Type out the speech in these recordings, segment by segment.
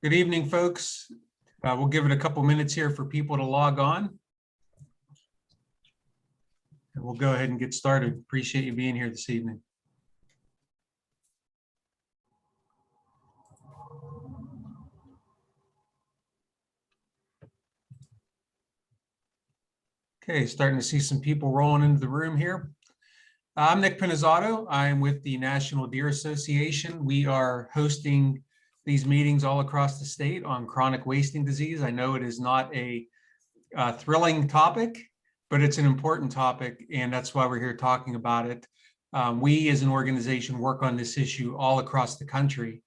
Good evening, folks. We'll give it a couple minutes here for people to log on. And we'll go ahead and get started. Appreciate you being here this evening. Okay, starting to see some people rolling into the room here. I'm Nick Pinizzato. I'm with the National Deer Association. We are hosting these meetings all across the state on chronic wasting disease. I know it is not a thrilling topic, but it's an important topic, and that's why we're here talking about it. We as an organization work on this issue all across the country.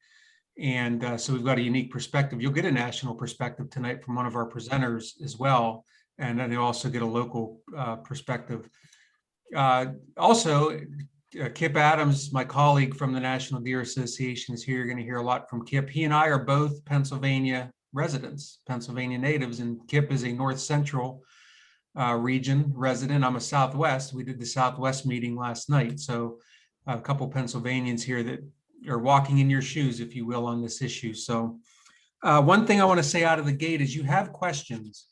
And so we've got a unique perspective. You'll get a national perspective tonight from one of our presenters as well. And then you'll also get a local perspective. Also, Kip Adams, my colleague from the National Deer Association, is here. You're going to hear a lot from Kip. He and I are both Pennsylvania residents, Pennsylvania natives, and Kip is a North Central region resident. I'm a Southwest. We did the Southwest meeting last night. So a couple Pennsylvanians here that are walking in your shoes, if you will, on this issue. So one thing I want to say out of the gate is you have questions.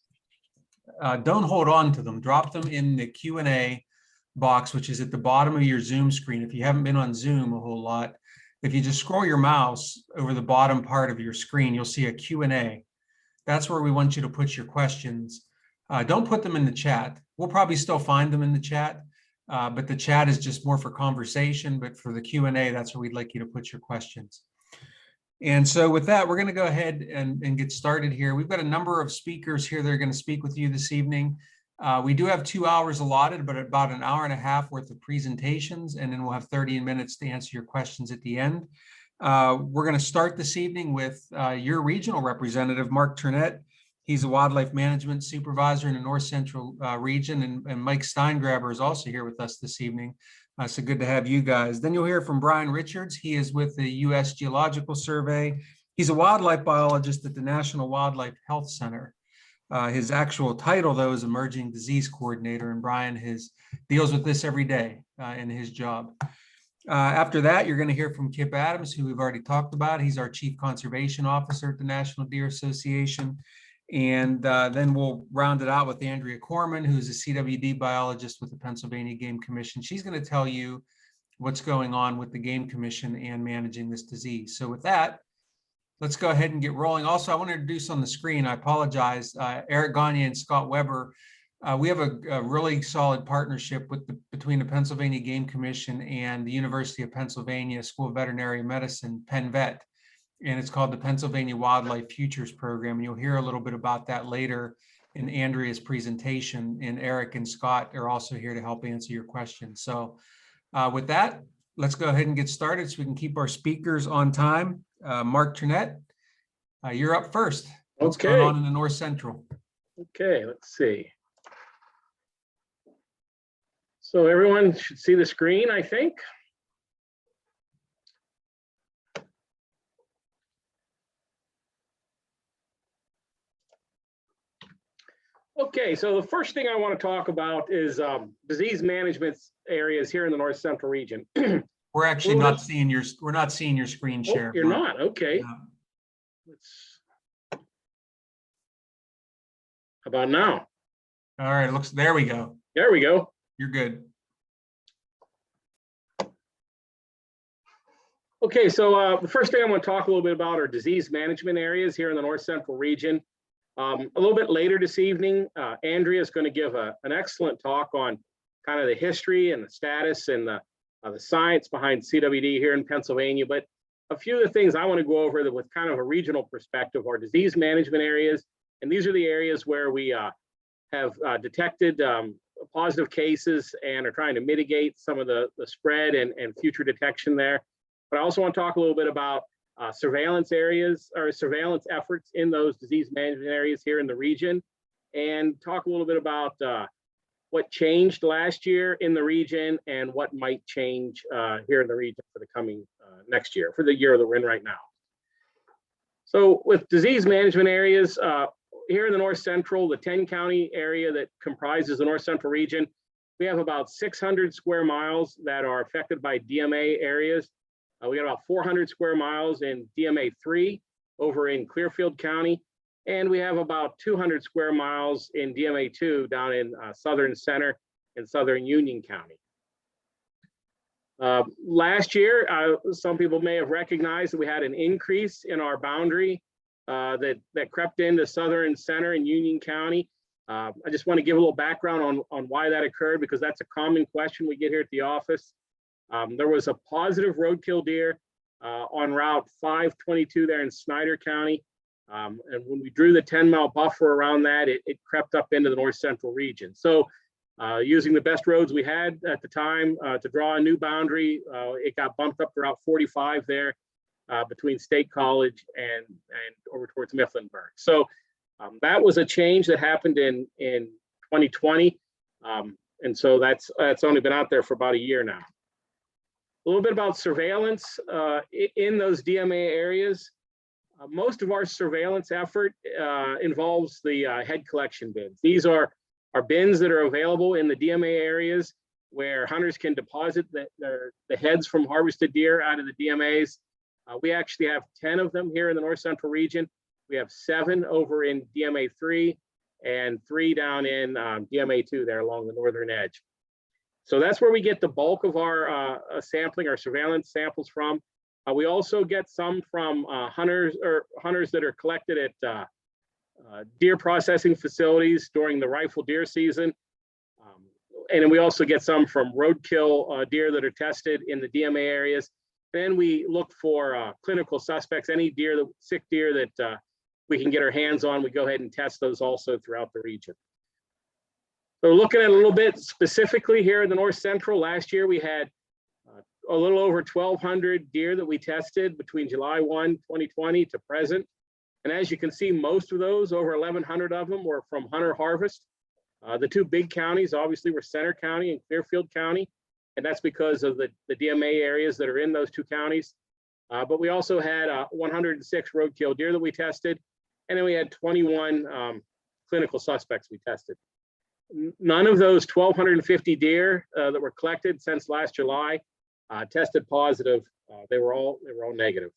Don't hold on to them. Drop them in the Q&A box, which is at the bottom of your Zoom screen. If you haven't been on Zoom a whole lot, if you just scroll your mouse over the bottom part of your screen, you'll see a Q&A. That's where we want you to put your questions. Don't put them in the chat. We'll probably still find them in the chat, but the chat is just more for conversation. But for the Q&A, that's where we'd like you to put your questions. And so with that, we're going to go ahead and get started here. We've got a number of speakers here that are going to speak with you this evening. We do have 2 hours allotted, but about an hour and a half worth of presentations, and then we'll have 30 minutes to answer your questions at the end. We're going to start this evening with your regional representative, Mark Turnett. He's a wildlife management supervisor in the North Central region, and Mike Steingraber is also here with us this evening. So good to have you guys. Then you'll hear from Brian Richards. He is with the U.S. Geological Survey. He's a wildlife biologist at the National Wildlife Health Center. His actual title, though, is Emerging Disease Coordinator, and Brian deals with this every day in his job. After that, you're going to hear from Kip Adams, who we've already talked about. He's our Chief Conservation Officer at the National Deer Association. And then we'll round it out with Andrea Corman, who's a CWD biologist with the Pennsylvania Game Commission. She's going to tell you what's going on with the Game Commission and managing this disease. So with that, let's go ahead and get rolling. Also, I want to introduce on the screen, I apologize, Eric Gagne and Scott Weber. We have a really solid partnership between the Pennsylvania Game Commission and the University of Pennsylvania School of Veterinary Medicine, PennVet. And it's called the Pennsylvania Wildlife Futures Program. And you'll hear a little bit about that later in Andrea's presentation. And Eric and Scott are also here to help answer your questions. So with that, let's go ahead and get started so we can keep our speakers on time. Mark Turnett, you're up first. What's going on in the North Central? Okay, let's see. So everyone should see the screen, I think. Okay, so the first thing I want to talk about is disease management areas here in the North Central region. We're actually not seeing your screen share. You're not, okay. Let's, how about now? All right, there we go. There we go. You're good. Okay, so the first thing I want to talk a little bit about are disease management areas here in the North Central region. A little bit later this evening, Andrea is going to give an excellent talk on kind of the history and the status and the science behind CWD here in Pennsylvania. But a few of the things I want to go over with kind of a regional perspective are disease management areas. And these are the areas where we have detected positive cases and are trying to mitigate some of the spread and future detection there. But I also want to talk a little bit about surveillance areas or surveillance efforts in those disease management areas here in the region, and talk a little bit about what changed last year in the region and what might change here in the region for the coming next year, for the year that we're in right now. So with disease management areas here in the North Central, the 10-county area that comprises the North Central region, we have about 600 square miles that are affected by DMA areas. We got about 400 square miles in DMA 3 over in Clearfield County. And we have about 200 square miles in DMA2 down in Southern Center and Southern Union County. Last year, some people may have recognized that we had an increase in our boundary that crept into Southern Center and Union County. I just want to give a little background on why that occurred, because that's a common question we get here at the office. There was a positive roadkill deer on Route 522 there in Snyder County. And when we drew the 10-mile buffer around that, it crept up into the North Central region. So using the best roads we had at the time to draw a new boundary, it got bumped up to Route 45 there between State College and over towards Mifflinburg. So that was a change that happened in 2020. And so that's only been out there for about a year now. A little bit about surveillance in those DMA areas. Most of our surveillance effort involves the head collection bins. These are bins that are available in the DMA areas where hunters can deposit the heads from harvested deer out of the DMAs. We actually have 10 of them here in the North Central region. We have 7 over in DMA 3 and 3 down in DMA 2 there along the northern edge. So that's where we get the bulk of our sampling, our surveillance samples from. We also get some from hunters that are collected at deer processing facilities during the rifle deer season. And then we also get some from roadkill deer that are tested in the DMA areas. Then we look for clinical suspects, any deer, sick deer that we can get our hands on. We go ahead and test those also throughout the region. So looking at a little bit specifically here in the North Central, last year we had a little over 1,200 deer that we tested between July 1, 2020 to present. And as you can see, most of those, over 1,100 of them, were from hunter harvest. The 2 big counties obviously were Center County and Clearfield County, and that's because of the DMA areas that are in those 2 counties. But we also had 106 roadkill deer that we tested, and then we had 21 clinical suspects we tested. None of those 1,250 deer that were collected since last July tested positive. They were all negative.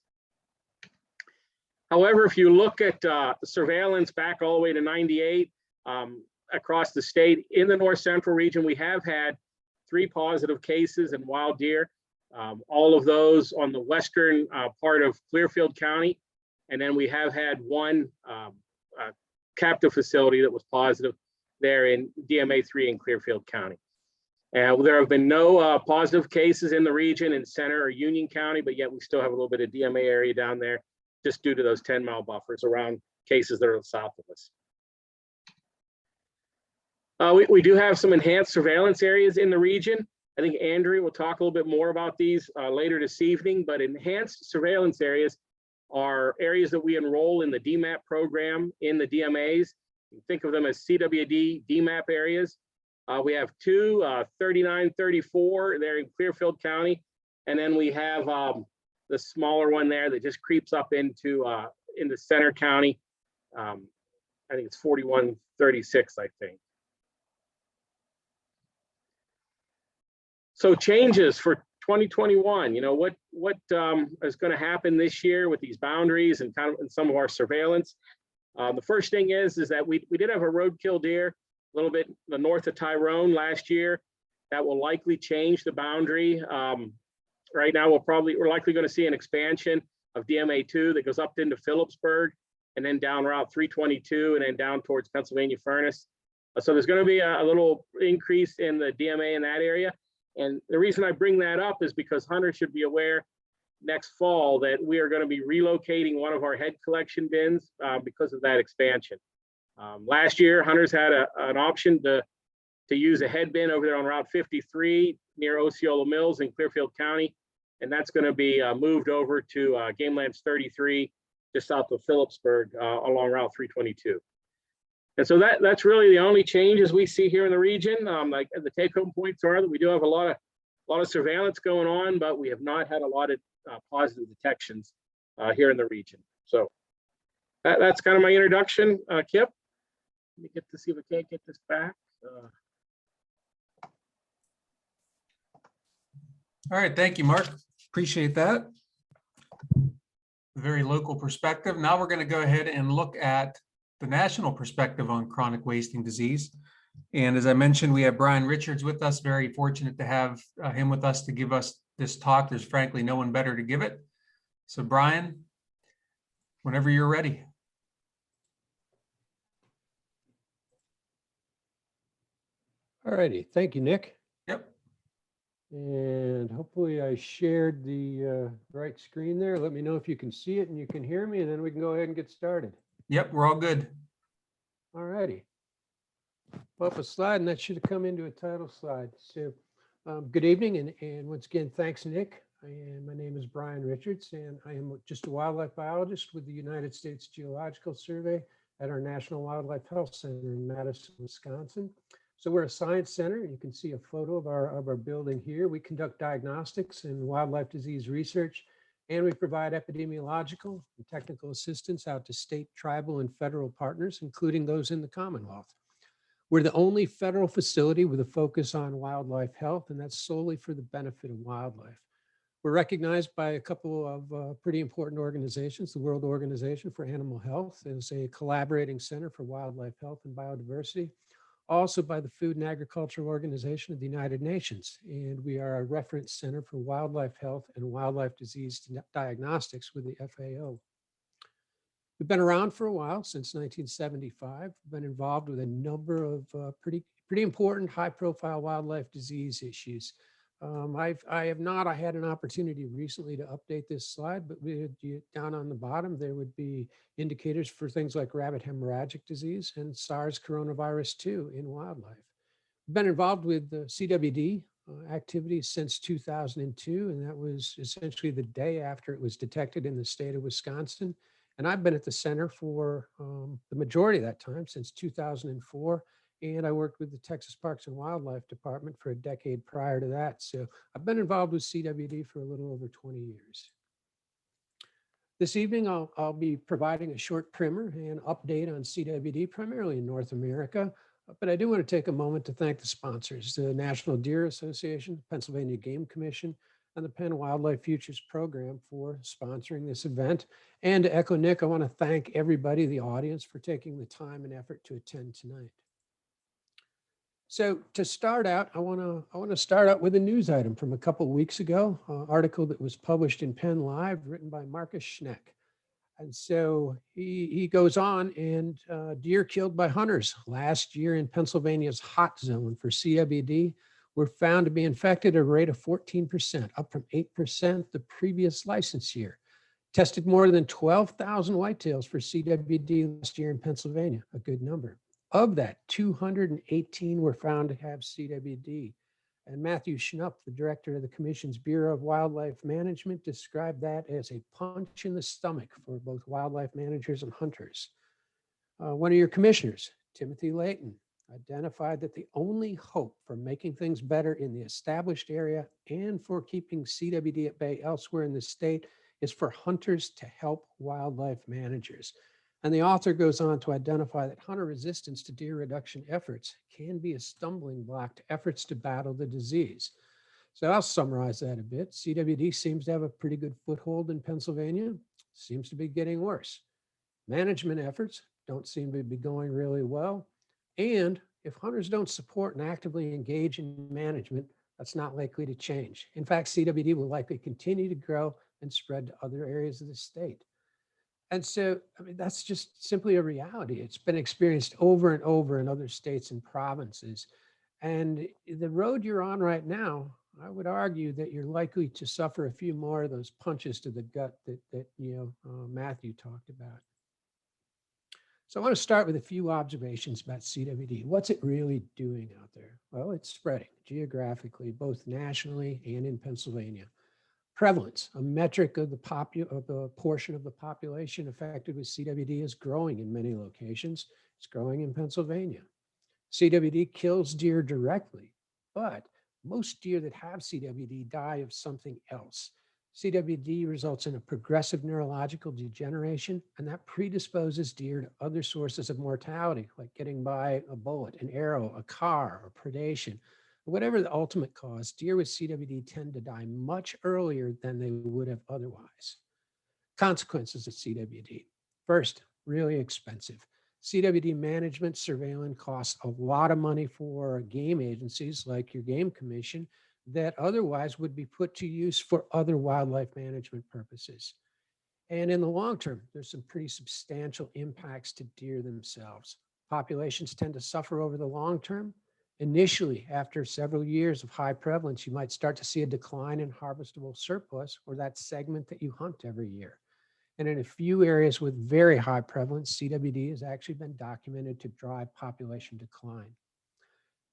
However, if you look at surveillance back all the way to 98 across the state, in the North Central region, we have had 3 positive cases in wild deer. All of those on the western part of Clearfield County. And then we have had 1 captive facility that was positive there in DMA 3 in Clearfield County. And there have been no positive cases in the region in Center or Union County, but yet we still have a little bit of DMA area down there just due to those 10-mile buffers around cases that are south of us. We do have some enhanced surveillance areas in the region. I think Andrea will talk a little bit more about these later this evening, but enhanced surveillance areas are areas that we enroll in the DMAP program in the DMAs. You think of them as CWD DMAP areas. We have 2, 3934 there in Clearfield County, and then we have the smaller one there that just creeps up into Center County. I think it's 4136, I think. So changes for 2021, you know, what is going to happen this year with these boundaries and kind of in some of our surveillance. The first thing is that we did have a roadkill deer a little bit the north of Tyrone last year. That will likely change the boundary. Right now, we're likely going to see an expansion of DMA2 that goes up into Phillipsburg and then down Route 322 and then down towards Pennsylvania Furnace. So there's going to be a little increase in the DMA in that area. And the reason I bring that up is because hunters should be aware next fall that we are going to be relocating one of our head collection bins because of that expansion. Last year, hunters had an option to use a head bin over there on Route 53 near Osceola Mills in Clearfield County, and that's going to be moved over to Game Lands 33 just south of Phillipsburg along Route 322. And so that's really the only changes we see here in the region. Like the take-home points are that we do have a lot of surveillance going on, but we have not had a lot of positive detections here in the region. So that's kind of my introduction. Kip, let me get to see if I can't get this back. All right, thank you, Mark. Appreciate that. a very local perspective. Now we're going to go ahead and look at the national perspective on chronic wasting disease. And as I mentioned, we have Brian Richards with us. Very fortunate to have him with us to give us this talk. There's frankly no one better to give it. So Brian, whenever you're ready. All righty. Thank you, Nick. Yep. And hopefully I shared the right screen there. Let me know if you can see it and you can hear me, and then we can go ahead and get started. Yep, we're all good. All righty. Up a slide, and that should have come into a title slide. So good evening, and once again, thanks, Nick. And my name is Brian Richards, and I am just a wildlife biologist with the United States Geological Survey at our National Wildlife Health Center in Madison, Wisconsin. So we're a science center. You can see a photo of our building here. We conduct diagnostics and wildlife disease research, and we provide epidemiological and technical assistance out to state, tribal, and federal partners, including those in the Commonwealth. We're the only federal facility with a focus on wildlife health, and that's solely for the benefit of wildlife. We're recognized by a couple of pretty important organizations, the World Organization for Animal Health as a collaborating center for wildlife health and biodiversity, also by the Food and Agricultural Organization of the United Nations. And we are a reference center for wildlife health and wildlife disease diagnostics with the FAO. We've been around for a while, since 1975. We've been involved with a number of pretty important high-profile wildlife disease issues. I had an opportunity recently to update this slide, but down on the bottom, there would be indicators for things like rabbit hemorrhagic disease and SARS coronavirus 2 in wildlife. We've been involved with the CWD activities since 2002, and that was essentially the day after it was detected in the state of Wisconsin. And I've been at the center for the majority of that time, since 2004. And I worked with the Texas Parks and Wildlife Department for a decade prior to that. So I've been involved with CWD for a little over 20 years. This evening, I'll be providing a short primer and update on CWD, primarily in North America. But I do want to take a moment to thank the sponsors, the National Deer Association, Pennsylvania Game Commission, and the Penn Wildlife Futures Program for sponsoring this event. And to echo Nick, I want to thank everybody, the audience, for taking the time and effort to attend tonight. So to start out, I want to start out with a news item from a couple of weeks ago, an article that was published in Penn Live, written by Marcus Schneck. And so he goes on, and deer killed by hunters last year in Pennsylvania's hot zone for CWD were found to be infected at a rate of 14%, up from 8% the previous license year. Tested more than 12,000 whitetails for CWD last year in Pennsylvania, a good number. Of that, 218 were found to have CWD. And Matthew Schnupp, the director of the Commission's Bureau of Wildlife Management, described that as a punch in the stomach for both wildlife managers and hunters. One of your commissioners, Timothy Layton, identified that the only hope for making things better in the established area and for keeping CWD at bay elsewhere in the state is for hunters to help wildlife managers. And the author goes on to identify that hunter resistance to deer reduction efforts can be a stumbling block to efforts to battle the disease. So I'll summarize that a bit. CWD seems to have a pretty good foothold in Pennsylvania, seems to be getting worse. Management efforts don't seem to be going really well. And if hunters don't support and actively engage in management, that's not likely to change. In fact, CWD will likely continue to grow and spread to other areas of the state. And so, I mean, that's just simply a reality. It's been experienced over and over in other states and provinces. And the road you're on right now, I would argue that you're likely to suffer a few more of those punches to the gut that Matthew talked about. So I want to start with a few observations about CWD. What's it really doing out there? Well, it's spreading geographically, both nationally and in Pennsylvania. Prevalence, a metric of the portion of the population affected with CWD, is growing in many locations. It's growing in Pennsylvania. CWD kills deer directly, but most deer that have CWD die of something else. CWD results in a progressive neurological degeneration, and that predisposes deer to other sources of mortality, like getting by a bullet, an arrow, a car, or predation. Whatever the ultimate cause, deer with CWD tend to die much earlier than they would have otherwise. Consequences of CWD. First, really expensive. CWD management surveillance costs a lot of money for game agencies like your game commission that otherwise would be put to use for other wildlife management purposes. And in the long term, there's some pretty substantial impacts to deer themselves. Populations tend to suffer over the long term. Initially, after several years of high prevalence, you might start to see a decline in harvestable surplus, or that segment that you hunt every year. And in a few areas with very high prevalence, CWD has actually been documented to drive population decline.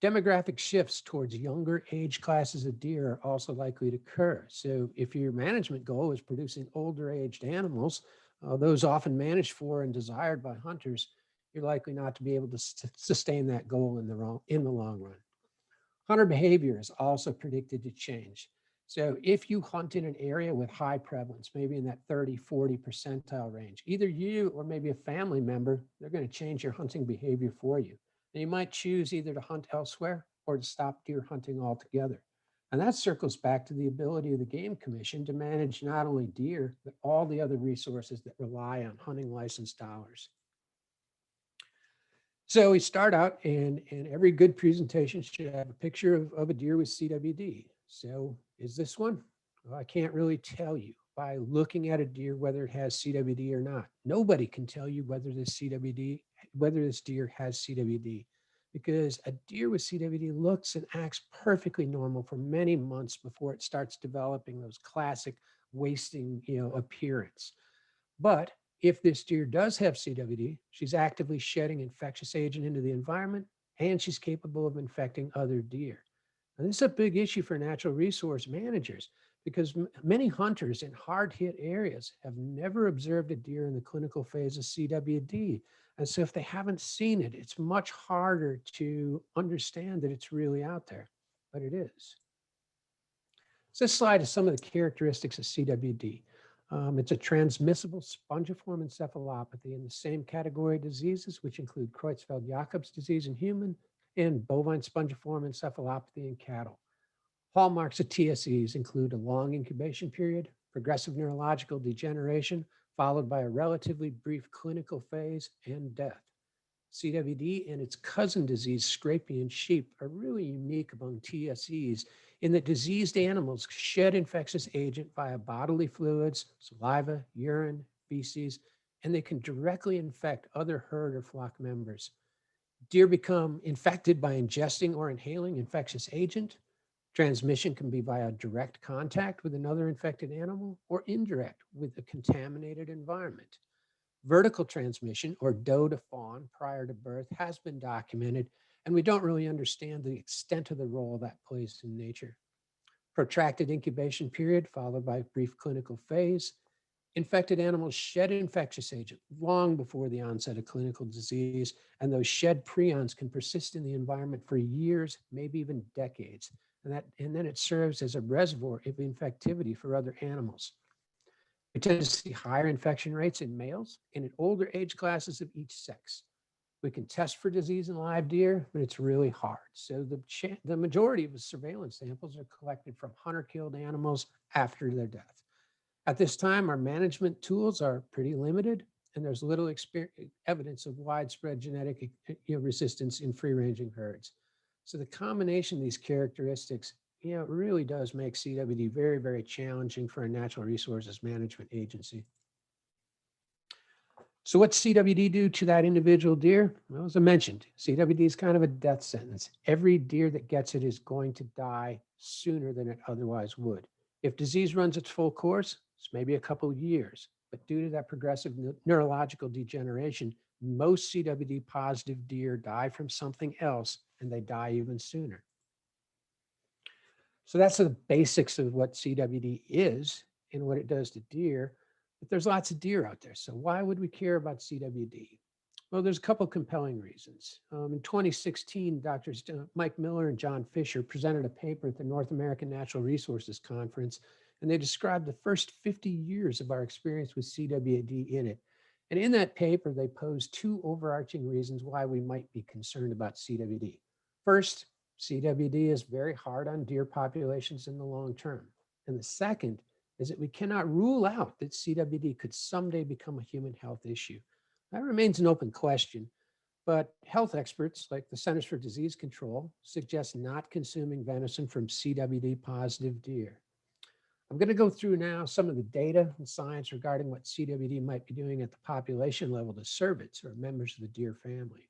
Demographic shifts towards younger age classes of deer are also likely to occur. So if your management goal is producing older aged animals, those often managed for and desired by hunters, you're likely not to be able to sustain that goal in the long run. Hunter behavior is also predicted to change. So if you hunt in an area with high prevalence, maybe in that 30, 40 percentile range, either you or maybe a family member, they're going to change your hunting behavior for you. And you might choose either to hunt elsewhere or to stop deer hunting altogether. And that circles back to the ability of the Game Commission to manage not only deer, but all the other resources that rely on hunting license dollars. So we start out, and every good presentation should have a picture of a deer with CWD. So is this one? Well, I can't really tell you by looking at a deer whether it has CWD or not. Nobody can tell you whether this deer has CWD, because a deer with CWD looks and acts perfectly normal for many months before it starts developing those classic wasting, appearance. But if this deer does have CWD, she's actively shedding infectious agent into the environment, and she's capable of infecting other deer. And this is a big issue for natural resource managers, because many hunters in hard-hit areas have never observed a deer in the clinical phase of CWD. And so if they haven't seen it, it's much harder to understand that it's really out there, but it is. So this slide is some of the characteristics of CWD. It's a transmissible spongiform encephalopathy in the same category of diseases, which include Creutzfeldt-Jakob's disease in human and bovine spongiform encephalopathy in cattle. Hallmarks of TSEs include a long incubation period, progressive neurological degeneration, followed by a relatively brief clinical phase and death. CWD and its cousin disease, scrapie sheep, are really unique among TSEs in that diseased animals shed infectious agent via bodily fluids, saliva, urine, feces, and they can directly infect other herd or flock members. Deer become infected by ingesting or inhaling infectious agent. Transmission can be via direct contact with another infected animal or indirect with a contaminated environment. Vertical transmission, or doe to fawn prior to birth, has been documented, and we don't really understand the extent of the role that plays in nature. Protracted incubation period followed by a brief clinical phase. Infected animals shed infectious agent long before the onset of clinical disease, and those shed prions can persist in the environment for years, maybe even decades, and then it serves as a reservoir of infectivity for other animals. We tend to see higher infection rates in males and in older age classes of each sex. We can test for disease in live deer, but it's really hard. So the majority of the surveillance samples are collected from hunter-killed animals after their death. At this time, our management tools are pretty limited, and there's little evidence of widespread genetic resistance in free-ranging herds. So the combination of these characteristics really does make CWD very, very challenging for a natural resources management agency. So what's CWD do to that individual deer? Well, as I mentioned, CWD is kind of a death sentence. Every deer that gets it is going to die sooner than it otherwise would. If disease runs its full course, it's maybe a couple of years, but due to that progressive neurological degeneration, most CWD positive deer die from something else, and they die even sooner. So that's the basics of what CWD is and what it does to deer. But there's lots of deer out there. So why would we care about CWD? Well, there's a couple compelling reasons. In 2016, Drs. Mike Miller and John Fisher presented a paper at the North American Natural Resources Conference, and they described the first 50 years of our experience with CWD in it. And in that paper, they posed two overarching reasons why we might be concerned about CWD. First, CWD is very hard on deer populations in the long term. And the second is that we cannot rule out that CWD could someday become a human health issue. That remains an open question, but health experts like the Centers for Disease Control suggest not consuming venison from CWD positive deer. I'm going to go through now some of the data and science regarding what CWD might be doing at the population level to cervids, or members of the deer family.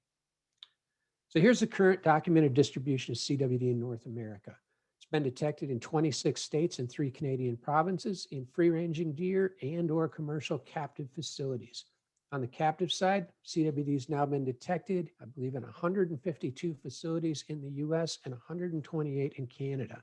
So here's the current documented distribution of CWD in North America. It's been detected in 26 states and 3 Canadian provinces in free-ranging deer and or commercial captive facilities. On the captive side, CWD has now been detected, I believe, in 152 facilities in the US and 128 in Canada.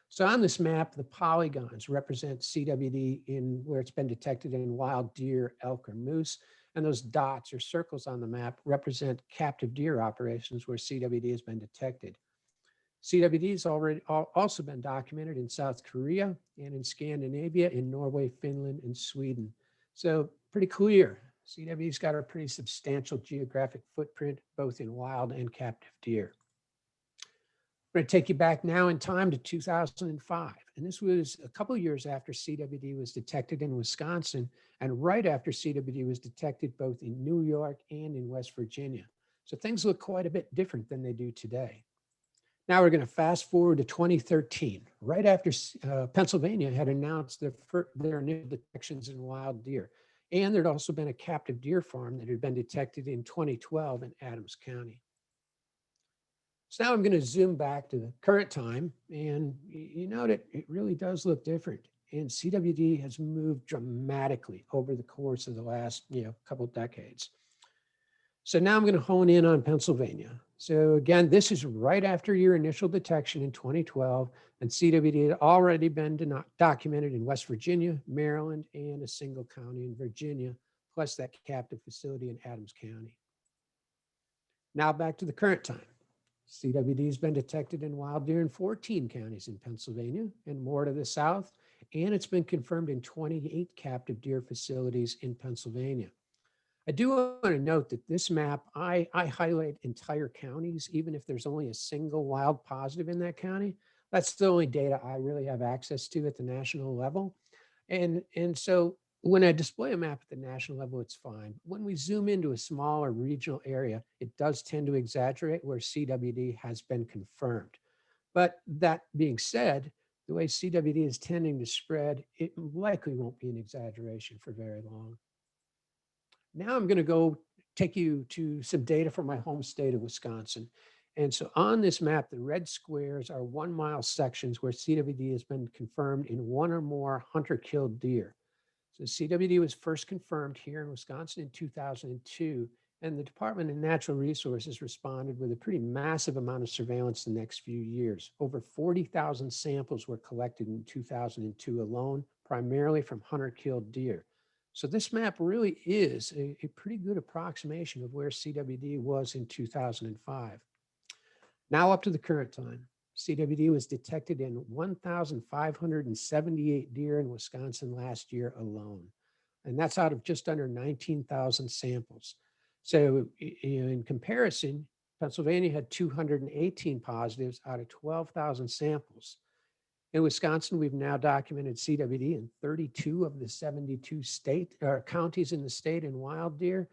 So on this map, the polygons represent CWD in where it's been detected in wild deer, elk, or moose. And those dots or circles on the map represent captive deer operations where CWD has been detected. CWD has also been documented in South Korea and in Scandinavia, in Norway, Finland, and Sweden. So pretty clear. CWD's got a pretty substantial geographic footprint, both in wild and captive deer. I'm going to take you back now in time to 2005. And this was a couple of years after CWD was detected in Wisconsin, and right after CWD was detected both in New York and in West Virginia. So things look quite a bit different than they do today. Now we're going to fast forward to 2013, right after Pennsylvania had announced their initial detections in wild deer. And there'd also been a captive deer farm that had been detected in 2012 in Adams County. So now I'm going to zoom back to the current time, and you know that it really does look different. And CWD has moved dramatically over the course of the last couple of decades. So now I'm going to hone in on Pennsylvania. So again, this is right after your initial detection in 2012, and CWD had already been documented in West Virginia, Maryland, and a single county in Virginia, plus that captive facility in Adams County. Now back to the current time. CWD has been detected in wild deer in 14 counties in Pennsylvania and more to the south, and it's been confirmed in 28 captive deer facilities in Pennsylvania. I do want to note that this map, I highlight entire counties, even if there's only a single wild positive in that county. That's the only data I really have access to at the national level. And so when I display a map at the national level, it's fine. When we zoom into a smaller regional area, it does tend to exaggerate where CWD has been confirmed. But that being said, the way CWD is tending to spread, it likely won't be an exaggeration for very long. Now I'm going to go take you to some data from my home state of Wisconsin. And so on this map, the red squares are 1 mile sections where CWD has been confirmed in 1 or more hunter-killed deer. So CWD was first confirmed here in Wisconsin in 2002, and the Department of Natural Resources responded with a pretty massive amount of surveillance the next few years. Over 40,000 samples were collected in 2002 alone, primarily from hunter-killed deer. So this map really is a pretty good approximation of where CWD was in 2005. Now up to the current time. CWD was detected in 1,578 deer in Wisconsin last year alone. And that's out of just under 19,000 samples. So in comparison, Pennsylvania had 218 positives out of 12,000 samples. In Wisconsin, we've now documented CWD in 32 of the 72 counties in the state in wild deer,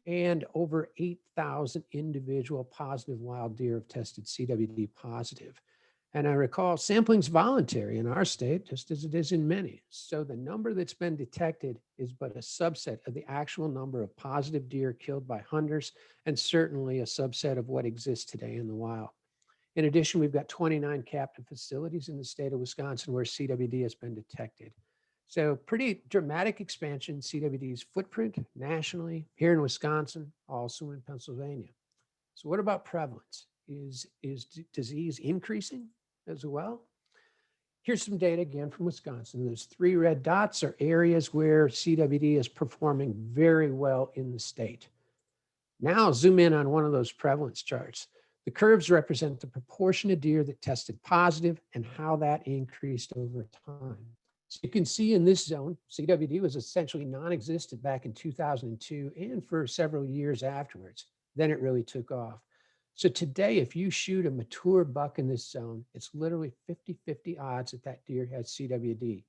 and over 8,000 individual positive wild deer have tested CWD positive. And I recall sampling's voluntary in our state, just as it is in many. So the number that's been detected is but a subset of the actual number of positive deer killed by hunters, and certainly a subset of what exists today in the wild. In addition, we've got 29 captive facilities in the state of Wisconsin where CWD has been detected. So pretty dramatic expansion in CWD's footprint nationally, here in Wisconsin, also in Pennsylvania. So what about prevalence? Is disease increasing as well? Here's some data again from Wisconsin. Those 3 red dots are areas where CWD is performing very well in the state. Now I'll zoom in on one of those prevalence charts. The curves represent the proportion of deer that tested positive and how that increased over time. So you can see in this zone, CWD was essentially non-existent back in 2002 and for several years afterwards. Then it really took off. So today, if you shoot a mature buck in this zone, it's literally 50-50 odds that that deer has CWD.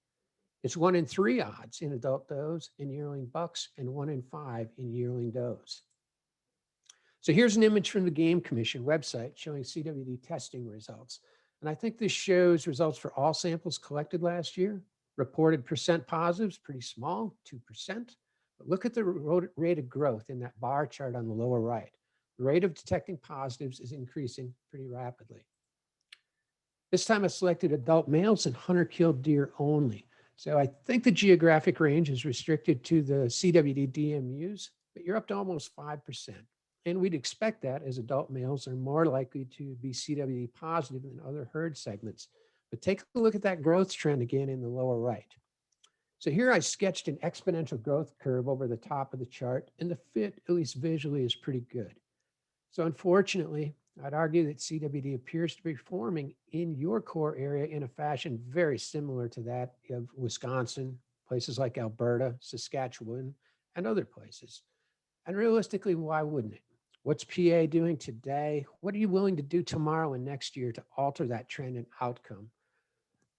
It's 1 in 3 odds in adult does and yearling bucks and 1 in 5 in yearling does. So here's an image from the Game Commission website showing CWD testing results. And I think this shows results for all samples collected last year. Reported percent positives, pretty small, 2%. But look at the rate of growth in that bar chart on the lower right. The rate of detecting positives is increasing pretty rapidly. This time I selected adult males and hunter-killed deer only. So I think the geographic range is restricted to the CWD DMUs, but you're up to almost 5%. And we'd expect that, as adult males are more likely to be CWD positive than other herd segments. But take a look at that growth trend again in the lower right. So here I sketched an exponential growth curve over the top of the chart, and the fit, at least visually, is pretty good. So unfortunately, I'd argue that CWD appears to be forming in your core area in a fashion very similar to that of Wisconsin, places like Alberta, Saskatchewan, and other places. And realistically, why wouldn't it? What's PA doing today? What are you willing to do tomorrow and next year to alter that trend and outcome?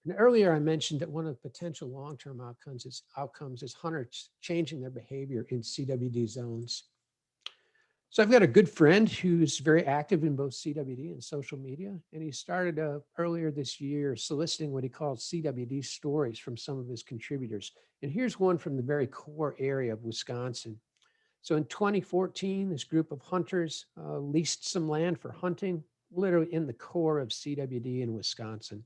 And earlier I mentioned that one of the potential long-term outcomes is hunters changing their behavior in CWD zones. So I've got a good friend who's very active in both CWD and social media, and he started earlier this year soliciting what he calls CWD stories from some of his contributors. And here's one from the very core area of Wisconsin. So in 2014, this group of hunters leased some land for hunting, literally in the core of CWD in Wisconsin.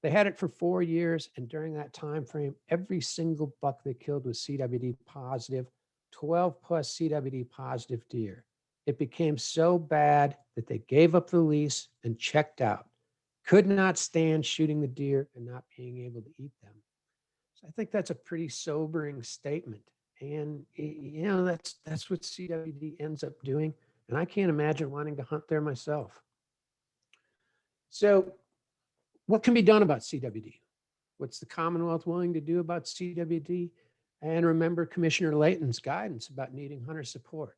They had it for 4 years, and during that time frame, every single buck they killed was CWD positive, 12 plus CWD positive deer. It became so bad that they gave up the lease and checked out. Could not stand shooting the deer and not being able to eat them. So I think that's a pretty sobering statement. And that's what CWD ends up doing. And I can't imagine wanting to hunt there myself. So what can be done about CWD? What's the Commonwealth willing to do about CWD? And remember Commissioner Layton's guidance about needing hunter support.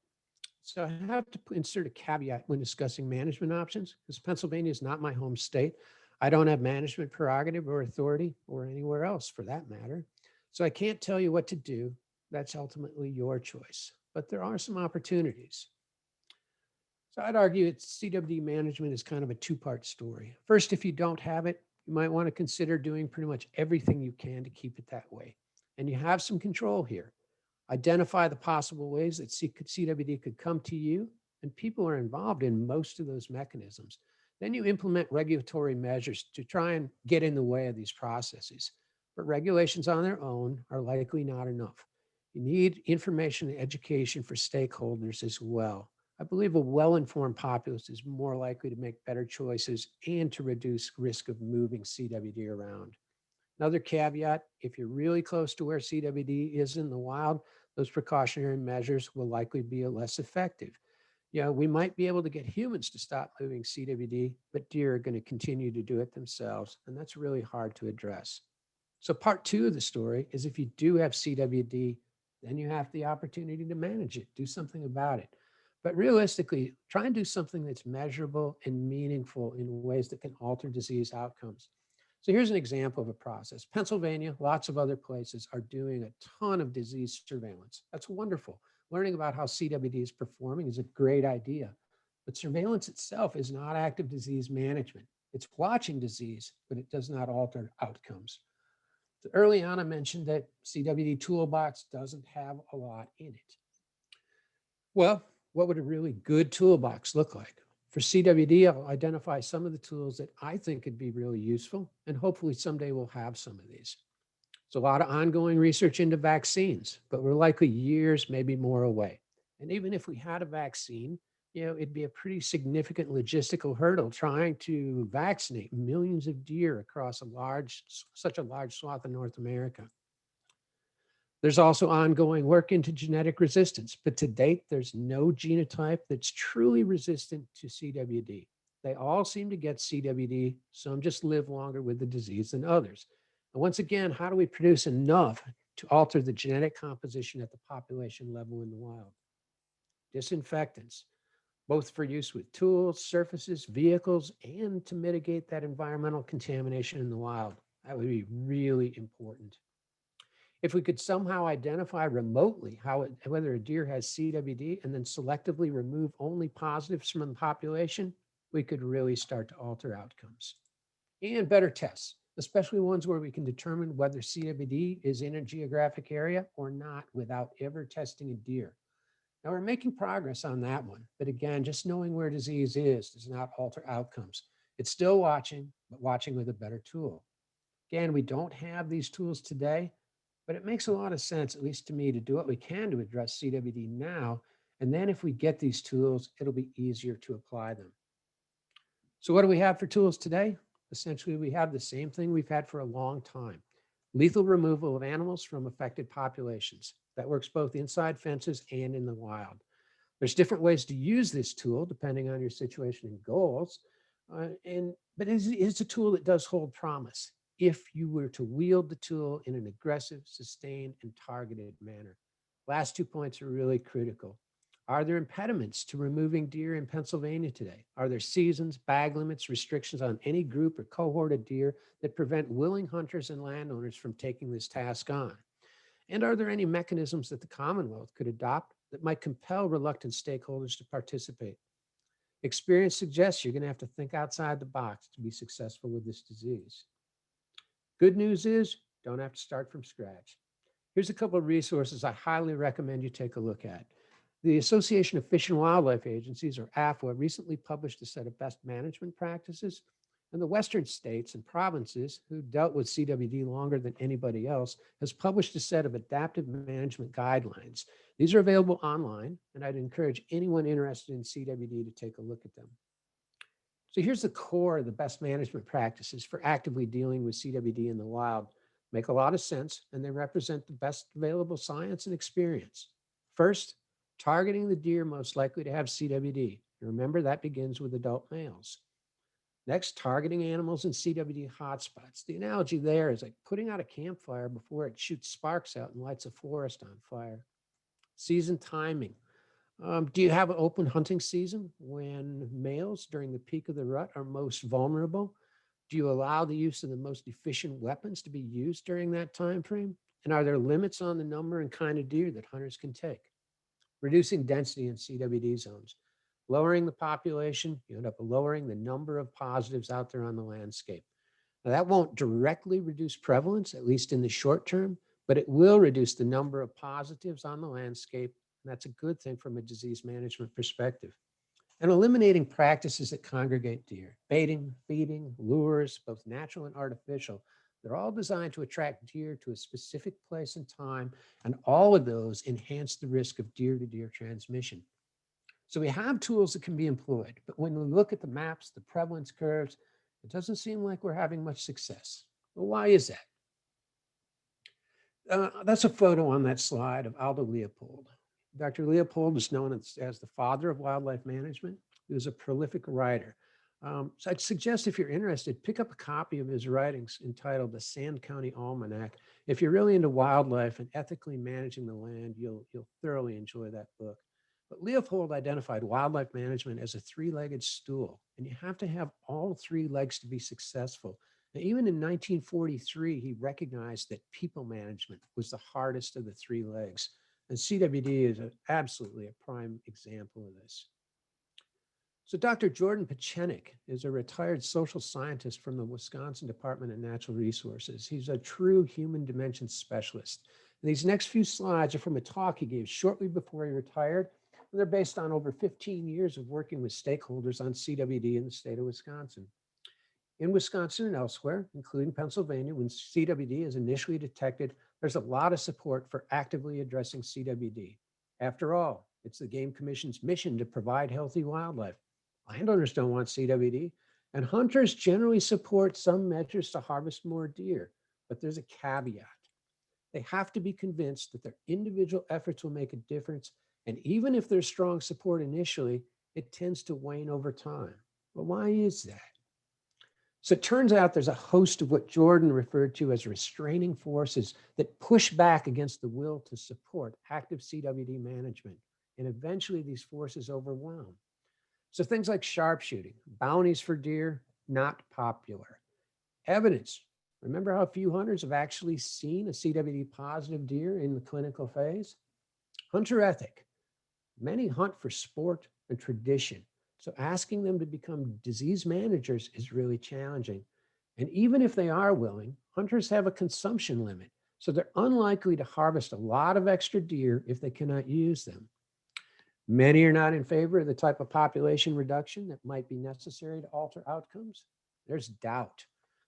So I have to insert a caveat when discussing management options, because Pennsylvania is not my home state. I don't have management prerogative or authority, or anywhere else for that matter. So I can't tell you what to do. That's ultimately your choice, but there are some opportunities. So I'd argue that CWD management is kind of a two-part story. First, if you don't have it, you might want to consider doing pretty much everything you can to keep it that way. And you have some control here. Identify the possible ways that CWD could come to you, and people are involved in most of those mechanisms. Then you implement regulatory measures to try and get in the way of these processes. But regulations on their own are likely not enough. You need information and education for stakeholders as well. I believe a well-informed populace is more likely to make better choices and to reduce risk of moving CWD around. Another caveat, if you're really close to where CWD is in the wild, those precautionary measures will likely be less effective. We might be able to get humans to stop moving CWD, but deer are going to continue to do it themselves, and that's really hard to address. So part 2 of the story is if you do have CWD, then you have the opportunity to manage it, do something about it. But realistically, try and do something that's measurable and meaningful in ways that can alter disease outcomes. So here's an example of a process. Pennsylvania, lots of other places are doing a ton of disease surveillance. That's wonderful. Learning about how CWD is performing is a great idea. But surveillance itself is not active disease management. It's watching disease, but it does not alter outcomes. So early on, I mentioned that CWD Toolbox doesn't have a lot in it. Well, what would a really good toolbox look like? For CWD, I'll identify some of the tools that I think could be really useful, and hopefully someday we'll have some of these. There's a lot of ongoing research into vaccines, but we're likely years, maybe more away. And even if we had a vaccine, it'd be a pretty significant logistical hurdle trying to vaccinate millions of deer across such a large swath of North America. There's also ongoing work into genetic resistance, but to date, there's no genotype that's truly resistant to CWD. They all seem to get CWD, some just live longer with the disease than others. And once again, how do we produce enough to alter the genetic composition at the population level in the wild? Disinfectants, both for use with tools, surfaces, vehicles, and to mitigate that environmental contamination in the wild. That would be really important. If we could somehow identify remotely whether a deer has CWD and then selectively remove only positives from the population, we could really start to alter outcomes. And better tests, especially ones where we can determine whether CWD is in a geographic area or not without ever testing a deer. Now we're making progress on that one, but again, just knowing where disease is does not alter outcomes. It's still watching, but watching with a better tool. Again, we don't have these tools today, but it makes a lot of sense, at least to me, to do what we can to address CWD now. And then if we get these tools, it'll be easier to apply them. So what do we have for tools today? Essentially, we have the same thing we've had for a long time: lethal removal of animals from affected populations. That works both inside fences and in the wild. There's different ways to use this tool depending on your situation and goals. But it's a tool that does hold promise if you were to wield the tool in an aggressive, sustained, and targeted manner. Last 2 points are really critical. Are there impediments to removing deer in Pennsylvania today? Are there seasons, bag limits, restrictions on any group or cohort of deer that prevent willing hunters and landowners from taking this task on? And are there any mechanisms that the Commonwealth could adopt that might compel reluctant stakeholders to participate? Experience suggests you're going to have to think outside the box to be successful with this disease. Good news is, don't have to start from scratch. Here's a couple of resources I highly recommend you take a look at. The Association of Fish and Wildlife Agencies, or AFWA, recently published a set of best management practices, and the Western states and provinces, who dealt with CWD longer than anybody else, has published a set of adaptive management guidelines. These are available online, and I'd encourage anyone interested in CWD to take a look at them. So here's the core of the best management practices for actively dealing with CWD in the wild. Make a lot of sense, and they represent the best available science and experience. First, targeting the deer most likely to have CWD. Remember, that begins with adult males. Next, targeting animals in CWD hotspots. The analogy there is like putting out a campfire before it shoots sparks out and lights a forest on fire. Season timing. Do you have an open hunting season when males during the peak of the rut are most vulnerable? Do you allow the use of the most efficient weapons to be used during that time frame? And are there limits on the number and kind of deer that hunters can take? Reducing density in CWD zones. Lowering the population, you end up lowering the number of positives out there on the landscape. Now, that won't directly reduce prevalence, at least in the short term, but it will reduce the number of positives on the landscape. And that's a good thing from a disease management perspective. And eliminating practices that congregate deer: baiting, feeding, lures, both natural and artificial. They're all designed to attract deer to a specific place and time, and all of those enhance the risk of deer-to-deer transmission. So we have tools that can be employed, but when we look at the maps, the prevalence curves, it doesn't seem like we're having much success. Well, why is that? That's a photo on that slide of Aldo Leopold. Dr. Leopold is known as the father of wildlife management. He was a prolific writer. So I'd suggest, if you're interested, pick up a copy of his writings entitled The Sand County Almanac. If you're really into wildlife and ethically managing the land, you'll thoroughly enjoy that book. But Leopold identified wildlife management as a three-legged stool, and you have to have all three legs to be successful. Now, even in 1943, he recognized that people management was the hardest of the three legs. And CWD is absolutely a prime example of this. So Dr. Jordan Pachenik is a retired social scientist from the Wisconsin Department of Natural Resources. He's a true human dimension specialist. And these next few slides are from a talk he gave shortly before he retired. And they're based on over 15 years of working with stakeholders on CWD in the state of Wisconsin. In Wisconsin and elsewhere, including Pennsylvania, when CWD is initially detected, there's a lot of support for actively addressing CWD. After all, it's the Game Commission's mission to provide healthy wildlife. Landowners don't want CWD, and hunters generally support some measures to harvest more deer, but there's a caveat. They have to be convinced that their individual efforts will make a difference, and even if there's strong support initially, it tends to wane over time. Well, why is that? So it turns out there's a host of what Jordan referred to as restraining forces that push back against the will to support active CWD management, and eventually these forces overwhelm. So things like sharpshooting, bounties for deer, not popular. Evidence Remember how few hunters have actually seen a CWD positive deer in the clinical phase? Hunter ethic. Many hunt for sport and tradition. So asking them to become disease managers is really challenging. And even if they are willing, hunters have a consumption limit. So they're unlikely to harvest a lot of extra deer if they cannot use them. Many are not in favor of the type of population reduction that might be necessary to alter outcomes. There's doubt.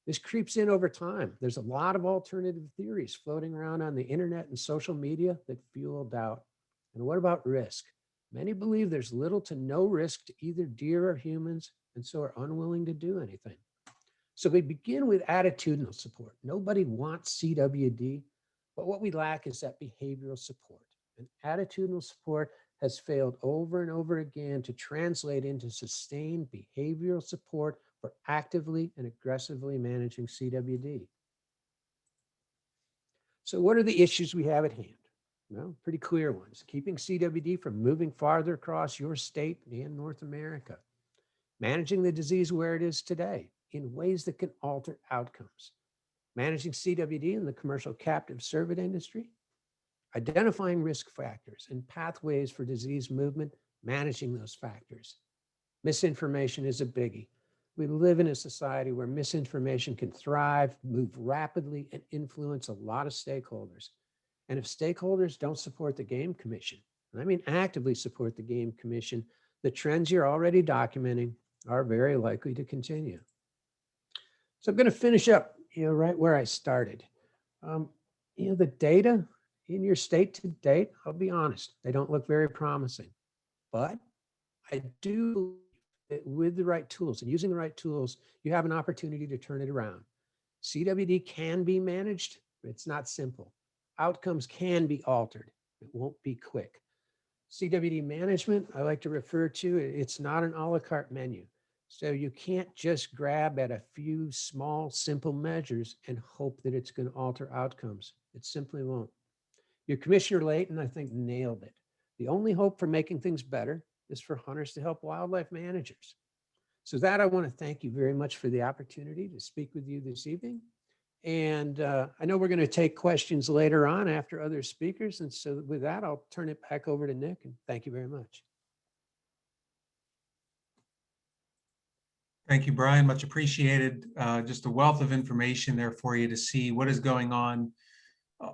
This creeps in over time. There's a lot of alternative theories floating around on the internet and social media that fuel doubt. And what about risk? Many believe there's little to no risk to either deer or humans, and so are unwilling to do anything. So we begin with attitudinal support. Nobody wants CWD, but what we lack is that behavioral support. And attitudinal support has failed over and over again to translate into sustained behavioral support for actively and aggressively managing CWD. So what are the issues we have at hand? Well, pretty clear ones. Keeping CWD from moving farther across your state and North America. Managing the disease where it is today in ways that can alter outcomes. Managing CWD in the commercial captive cervid industry. Identifying risk factors and pathways for disease movement, managing those factors. Misinformation is a biggie. We live in a society where misinformation can thrive, move rapidly, and influence a lot of stakeholders. And if stakeholders don't support the Game Commission, and I mean actively support the Game Commission, the trends you're already documenting are very likely to continue. So I'm going to finish up, right where I started. The data in your state to date, I'll be honest, they don't look very promising. But I do believe that with the right tools and using the right tools, you have an opportunity to turn it around. CWD can be managed, but it's not simple. Outcomes can be altered. It won't be quick. CWD management, I like to refer to, it's not an a la carte menu. So you can't just grab at a few small, simple measures and hope that it's going to alter outcomes. It simply won't. Your Commissioner Layton, I think, nailed it. The only hope for making things better is for hunters to help wildlife managers. So that I want to thank you very much for the opportunity to speak with you this evening. And I know we're going to take questions later on after other speakers. And so with that, I'll turn it back over to Nick, and thank you very much. Thank you, Brian. Much appreciated. Just a wealth of information there for you to see what is going on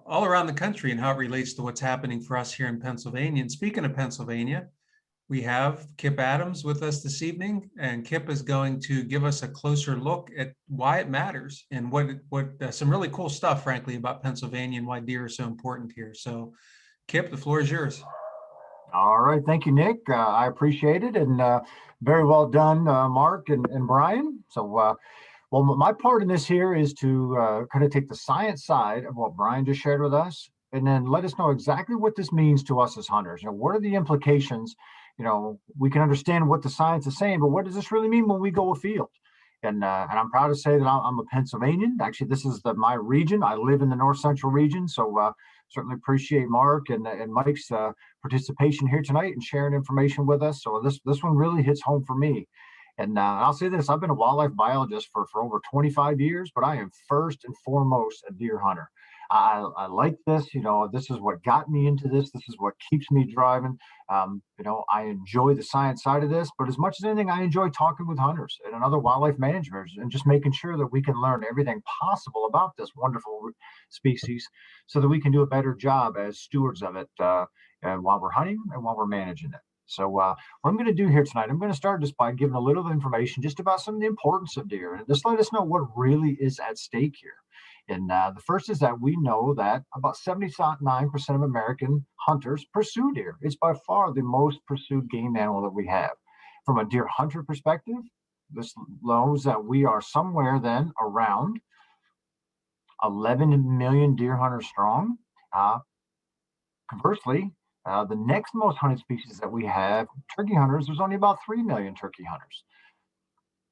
all around the country and how it relates to what's happening for us here in Pennsylvania. And speaking of Pennsylvania, we have Kip Adams with us this evening, and Kip is going to give us a closer look at why it matters and what some really cool stuff, frankly, about Pennsylvania and why deer are so important here. So, Kip, the floor is yours. All right, thank you, Nick. I appreciate it, and very well done, Mark and Brian. So, well, my part in this here is to kind of take the science side of what Brian just shared with us, and then let us know exactly what this means to us as hunters. What are the implications? We can understand what the science is saying, but what does this really mean when we go afield? And I'm proud to say that I'm a Pennsylvanian. Actually, this is my region. I live in the Northcentral region, so certainly appreciate Mark and Mike's participation here tonight and sharing information with us. So this one really hits home for me. And I'll say this: I've been a wildlife biologist for over 25 years, but I am first and foremost a deer hunter. I like this. This is what got me into this. This is what keeps me driving. I enjoy the science side of this, but as much as anything, I enjoy talking with hunters and other wildlife managers and just making sure that we can learn everything possible about this wonderful species so that we can do a better job as stewards of it while we're hunting and while we're managing it. So what I'm going to do here tonight, I'm going to start just by giving a little information just about some of the importance of deer and just let us know what really is at stake here. And the first is that we know that about 79% of American hunters pursue deer. It's by far the most pursued game animal that we have. From a deer hunter perspective, this knows that we are somewhere then around 11 million deer hunters strong. Conversely, the next most hunted species that we have, turkey hunters, there's only about 3 million turkey hunters.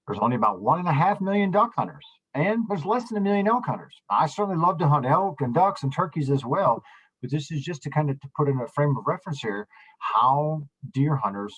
There's only about 1.5 million duck hunters, and there's less than 1 million elk hunters. I certainly love to hunt elk and ducks and turkeys as well, but this is just to kind of to put in a frame of reference here how deer hunters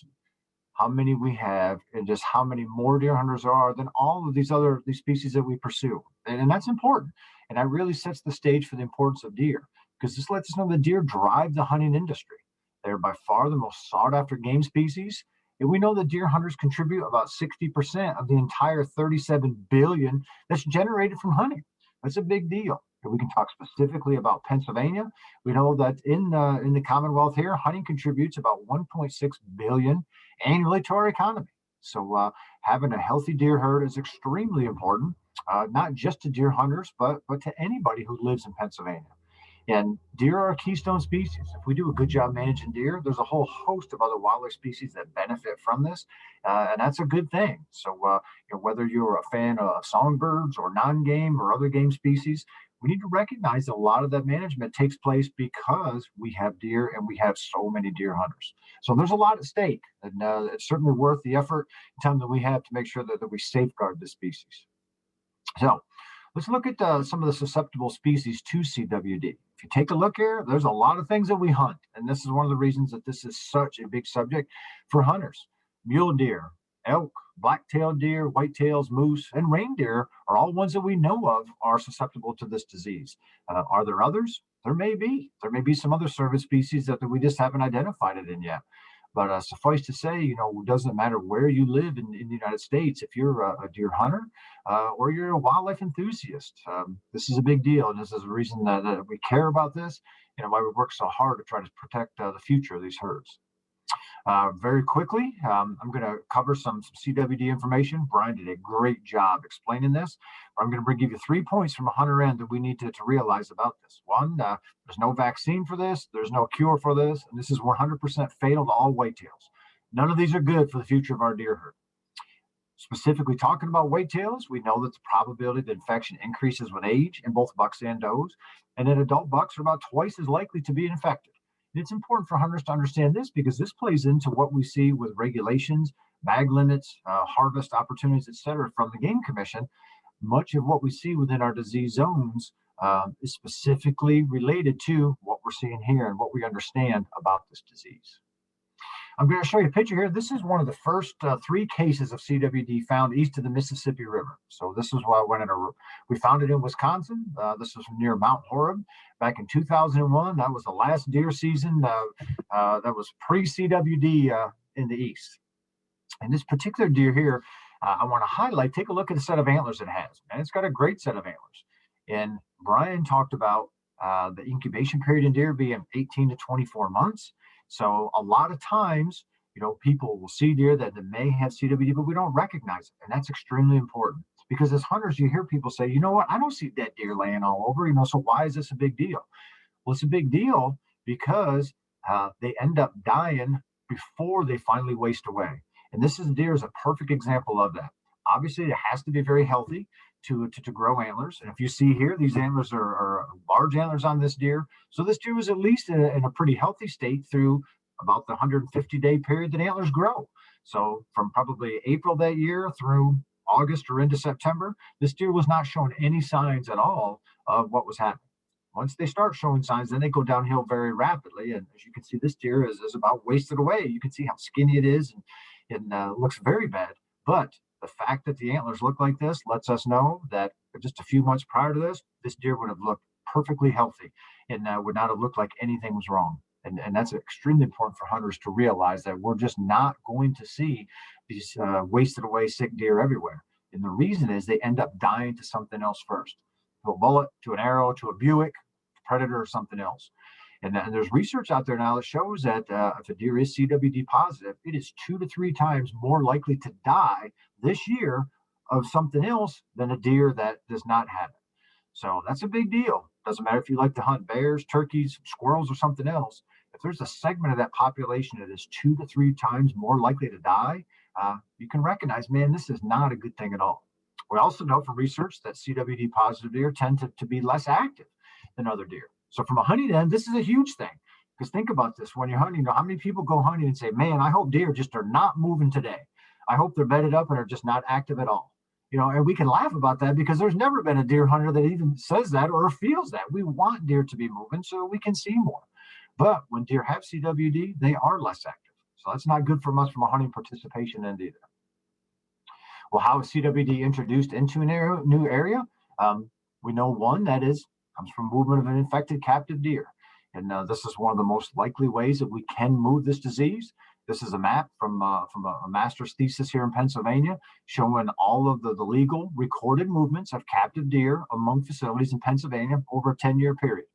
how many we have and just how many more deer hunters there are than all of these species that we pursue. And that's important. And that really sets the stage for the importance of deer, because this lets us know that deer drive the hunting industry. They're by far the most sought after game species. And we know that deer hunters contribute about 60% of the entire 37 billion that's generated from hunting. That's a big deal. And we can talk specifically about Pennsylvania. We know that in the Commonwealth here, hunting contributes about 1.6 billion annually to our economy. So having a healthy deer herd is extremely important, not just to deer hunters, but to anybody who lives in Pennsylvania. And deer are a keystone species. If we do a good job managing deer, there's a whole host of other wildlife species that benefit from this, and that's a good thing. So whether you're a fan of songbirds or non-game or other game species, we need to recognize that a lot of that management takes place because we have deer and we have so many deer hunters. So there's a lot at stake, and it's certainly worth the effort and time that we have to make sure that we safeguard this species. So let's look at some of the susceptible species to CWD. If you take a look here, there's a lot of things that we hunt. And this is one of the reasons that this is such a big subject for hunters. Mule deer, elk, black-tailed deer, whitetails, moose, and reindeer are all ones that we know of are susceptible to this disease. Are there others? There may be. There may be some other cervid species that we just haven't identified it in yet. But suffice to say, it doesn't matter where you live in the United States. If you're a deer hunter or you're a wildlife enthusiast, this is a big deal. And this is the reason that we care about this and why we work so hard to try to protect the future of these herds. Very quickly, I'm going to cover some CWD information. Brian did a great job explaining this. I'm going to give you 3 points from a hunter end that we need to realize about this. One, there's no vaccine for this. There's no cure for this. And this is 100% fatal to all whitetails. None of these are good for the future of our deer herd. Specifically talking about whitetails, we know that the probability of infection increases with age in both bucks and does. And then adult bucks are about twice as likely to be infected. It's important for hunters to understand this because this plays into what we see with regulations, bag limits, harvest opportunities, et cetera, from the Game Commission. Much of what we see within our disease zones is specifically related to what we're seeing here and what we understand about this disease. I'm going to show you a picture here. This is one of the first 3 cases of CWD found east of the Mississippi River. So this is why we found it in Wisconsin. This was near Mount Horeb back in 2001. That was the last deer season that was pre-CWD in the east. And this particular deer here, I want to highlight, take a look at the set of antlers it has. And it's got a great set of antlers. And Brian talked about the incubation period in deer being 18 to 24 months. So a lot of times, people will see deer that may have CWD, but we don't recognize it. And that's extremely important because as hunters, you hear people say, you know what, I don't see dead deer laying all over, so why is this a big deal? Well, it's a big deal because they end up dying before they finally waste away. And this deer is a perfect example of that. Obviously, it has to be very healthy to grow antlers. And if you see here, these antlers are large antlers on this deer. So this deer was at least in a pretty healthy state through about the 150-day period that antlers grow. So from probably April that year through August or into September, this deer was not showing any signs at all of what was happening. Once they start showing signs, then they go downhill very rapidly. And as you can see, this deer is about wasted away. You can see how skinny it is and looks very bad. But the fact that the antlers look like this lets us know that just a few months prior to this deer would have looked perfectly healthy and would not have looked like anything was wrong. And that's extremely important for hunters to realize that we're just not going to see these wasted away sick deer everywhere. And the reason is they end up dying to something else first, to a bullet, to an arrow, to a Buick, predator, or something else. And there's research out there now that shows that if a deer is CWD positive, it is 2 to 3 times more likely to die this year of something else than a deer that does not have it. So that's a big deal. Doesn't matter if you like to hunt bears, turkeys, squirrels, or something else. If there's a segment of that population that is 2 to 3 times more likely to die, you can recognize, man, this is not a good thing at all. We also know from research that CWD positive deer tend to be less active than other deer. So from a hunting end, this is a huge thing. Because think about this, when you're hunting, how many people go hunting and say, man, I hope deer just are not moving today. I hope they're bedded up and are just not active at all. And we can laugh about that because there's never been a deer hunter that even says that or feels that. We want deer to be moving so we can see more. But when deer have CWD, they are less active. So that's not good for us from a hunting participation end either. Well, how is CWD introduced into a new area? We know one that comes from movement of an infected captive deer. And this is one of the most likely ways that we can move this disease. This is a map from a master's thesis here in Pennsylvania showing all of the legal recorded movements of captive deer among facilities in Pennsylvania over a 10-year period.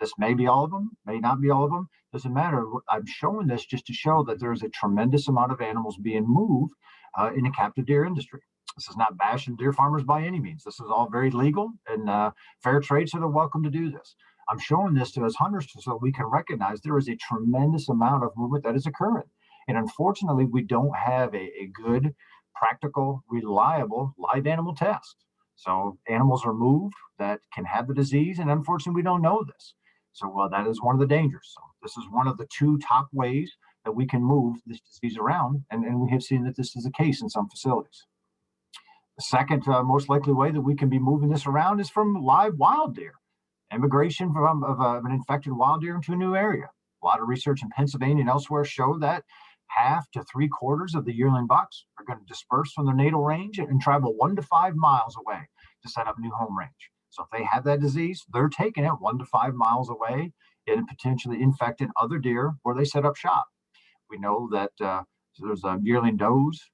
This may be all of them, may not be all of them, doesn't matter. I'm showing this just to show that there's a tremendous amount of animals being moved in the captive deer industry. This is not bashing deer farmers by any means. This is all very legal and fair trade, so they're welcome to do this. I'm showing this to us hunters so we can recognize there is a tremendous amount of movement that is occurring. And unfortunately, we don't have a good, practical, reliable live animal test. So animals are moved that can have the disease, and unfortunately, we don't know this. So that is one of the dangers. So this is one of the two top ways that we can move this disease around, and we have seen that this is the case in some facilities. The second most likely way that we can be moving this around is from live wild deer. Immigration of an infected wild deer into a new area. A lot of research in Pennsylvania and elsewhere show that half to 3/4 of the yearling bucks are going to disperse from their natal range and travel 1 to 5 miles away to set up new home range. So if they have that disease, they're taking it 1 to 5 miles away and potentially infecting other deer where they set up shop. We know that there's yearling does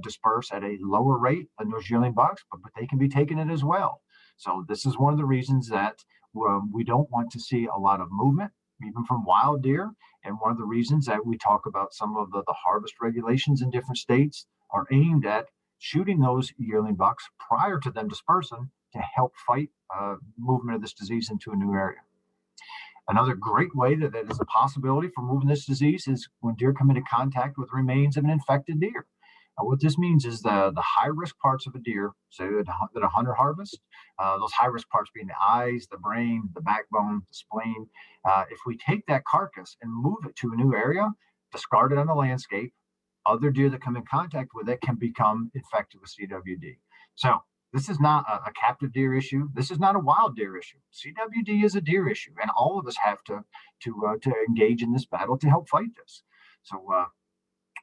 disperse at a lower rate than those yearling bucks, but they can be taking it as well. So this is one of the reasons that we don't want to see a lot of movement, even from wild deer. And one of the reasons that we talk about some of the harvest regulations in different states are aimed at shooting those yearling bucks prior to them dispersing to help fight movement of this disease into a new area. Another great way that is a possibility for moving this disease is when deer come into contact with remains of an infected deer. What this means is the high-risk parts of a deer, say that a hunter harvests, those high-risk parts being the eyes, the brain, the backbone, the spleen. If we take that carcass and move it to a new area, discard it on the landscape, other deer that come in contact with it can become infected with CWD. So this is not a captive deer issue. This is not a wild deer issue. CWD is a deer issue, and all of us have to engage in this battle to help fight this. So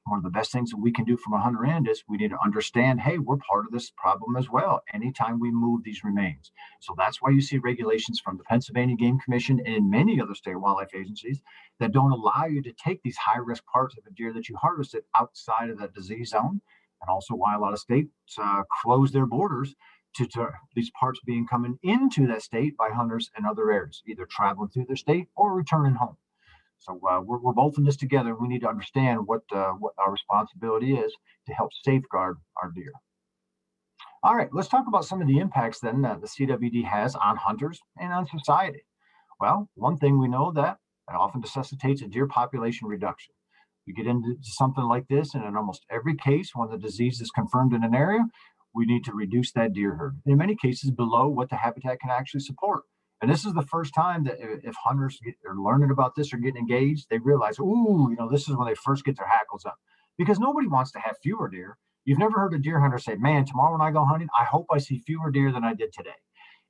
one of the best things that we can do from a hunter end is we need to understand, hey, we're part of this problem as well anytime we move these remains. So that's why you see regulations from the Pennsylvania Game Commission and many other state wildlife agencies that don't allow you to take these high-risk parts of a deer that you harvested outside of that disease zone, and also why a lot of states close their borders to these parts being coming into that state by hunters in other areas, either traveling through their state or returning home. So we're both in this together. We need to understand what our responsibility is to help safeguard our deer. All right, let's talk about some of the impacts then that the CWD has on hunters and on society. Well, one thing we know that it often necessitates a deer population reduction. We get into something like this, and in almost every case, when the disease is confirmed in an area, we need to reduce that deer herd. In many cases, below what the habitat can actually support. And this is the first time that if hunters are learning about this or getting engaged, they realize, ooh, this is when they first get their hackles up. Because nobody wants to have fewer deer. You've never heard a deer hunter say, man, tomorrow when I go hunting, I hope I see fewer deer than I did today.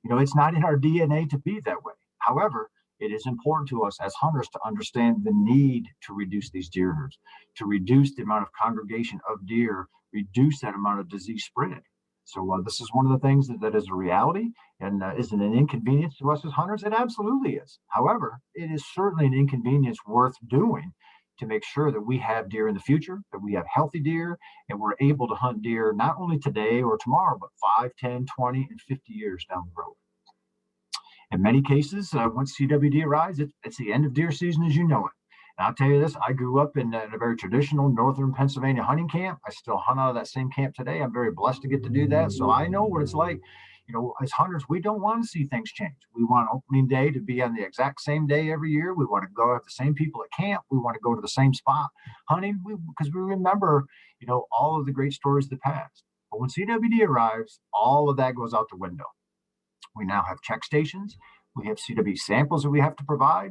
It's not in our DNA to be that way. However, it is important to us as hunters to understand the need to reduce these deer herds, to reduce the amount of congregation of deer, reduce that amount of disease spread. So this is one of the things that is a reality, and isn't an inconvenience to us as hunters. It absolutely is. However, it is certainly an inconvenience worth doing to make sure that we have deer in the future, that we have healthy deer, and we're able to hunt deer not only today or tomorrow, but 5, 10, 20, and 50 years down the road. In many cases, once CWD arrives, it's the end of deer season as you know it. And I'll tell you this, I grew up in a very traditional northern Pennsylvania hunting camp. I still hunt out of that same camp today. I'm very blessed to get to do that. So I know what it's like. As hunters, we don't want to see things change. We want opening day to be on the exact same day every year. We want to go at the same people at camp. We want to go to the same spot hunting because we remember, all of the great stories of the past. But when CWD arrives, all of that goes out the window. We now have check stations. We have CWD samples that we have to provide.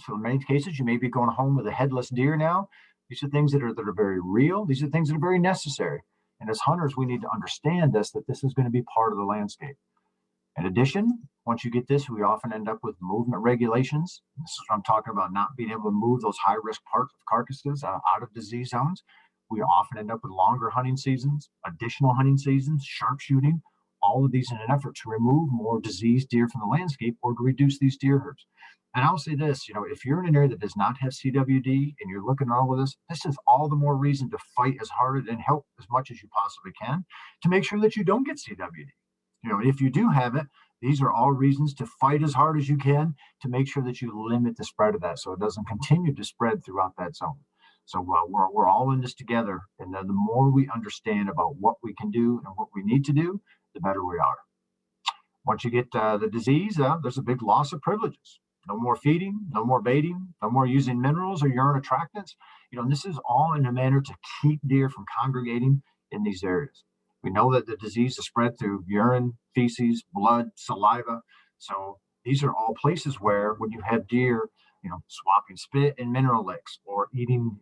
So in many cases, you may be going home with a headless deer now. These are things that are very real. These are things that are very necessary. And as hunters, we need to understand that this is going to be part of the landscape. In addition, Once you get this, we often end up with movement regulations. This is what I'm talking about, not being able to move those high-risk parts of carcasses out of disease zones. We often end up with longer hunting seasons, additional hunting seasons, sharpshooting, all of these in an effort to remove more diseased deer from the landscape or to reduce these deer herds. And I'll say this, if you're in an area that does not have CWD and you're looking at all of this, this is all the more reason to fight as hard and help as much as you possibly can to make sure that you don't get CWD. If you do have it, these are all reasons to fight as hard as you can to make sure that you limit the spread of that so it doesn't continue to spread throughout that zone. So we're all in this together. And the more we understand about what we can do and what we need to do, the better we are. Once you get the disease, there's a big loss of privileges. No more feeding, no more baiting, no more using minerals or urine attractants. And this is all in a manner to keep deer from congregating in these areas. We know that the disease is spread through urine, feces, blood, saliva. So these are all places where when you have deer, swapping spit in mineral licks or eating,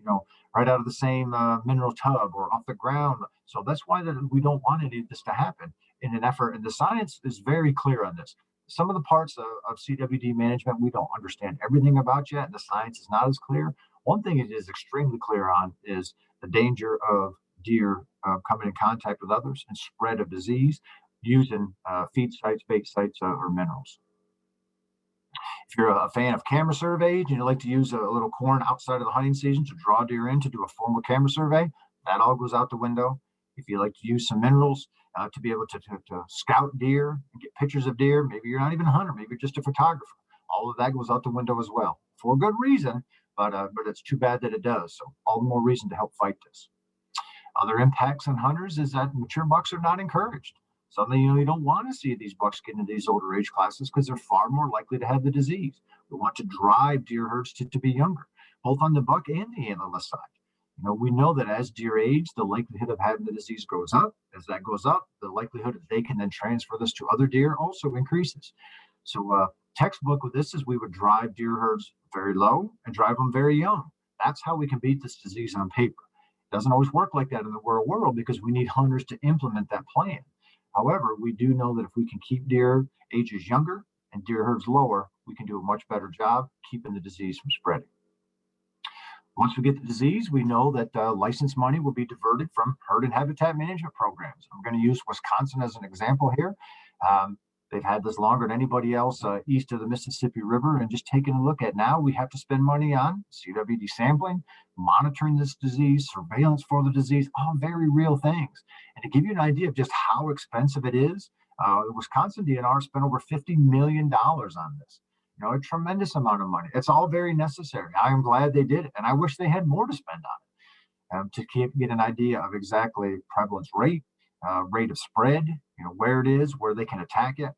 right out of the same mineral tub or off the ground. So that's why we don't want any of this to happen in an effort. And the science is very clear on this. Some of the parts of CWD management we don't understand everything about yet. And the science is not as clear. One thing it is extremely clear on is the danger of deer coming in contact with others and spread of disease using feed sites, bait sites, or minerals. If you're a fan of camera surveys and you like to use a little corn outside of the hunting season to draw deer in to do a formal camera survey, that all goes out the window. If you like to use some minerals to be able to scout deer and get pictures of deer, maybe you're not even a hunter, maybe you're just a photographer. All of that goes out the window as well for good reason, but it's too bad that it does. So all the more reason to help fight this. Other impacts on hunters is that mature bucks are not encouraged. Suddenly, you don't want to see these bucks get into these older age classes because they're far more likely to have the disease. We want to drive deer herds to be younger, both on the buck and the antlerless side. We know that as deer age, the likelihood of having the disease goes up. As that goes up, the likelihood that they can then transfer this to other deer also increases. So textbook with this is we would drive deer herds very low and drive them very young. That's how we can beat this disease on paper. It doesn't always work like that in the real world because we need hunters to implement that plan. However, we do know that if we can keep deer ages younger and deer herds lower, we can do a much better job keeping the disease from spreading. Once we get the disease, we know that license money will be diverted from herd and habitat management programs. I'm going to use Wisconsin as an example here. They've had this longer than anybody else east of the Mississippi River. And just taking a look at now, we have to spend money on CWD sampling, monitoring this disease, surveillance for the disease, all very real things. And to give you an idea of just how expensive it is, the Wisconsin DNR spent over $50 million on this. A tremendous amount of money. It's all very necessary. I am glad they did it. And I wish they had more to spend on it to get an idea of exactly prevalence rate, rate of spread, where it is, where they can attack it.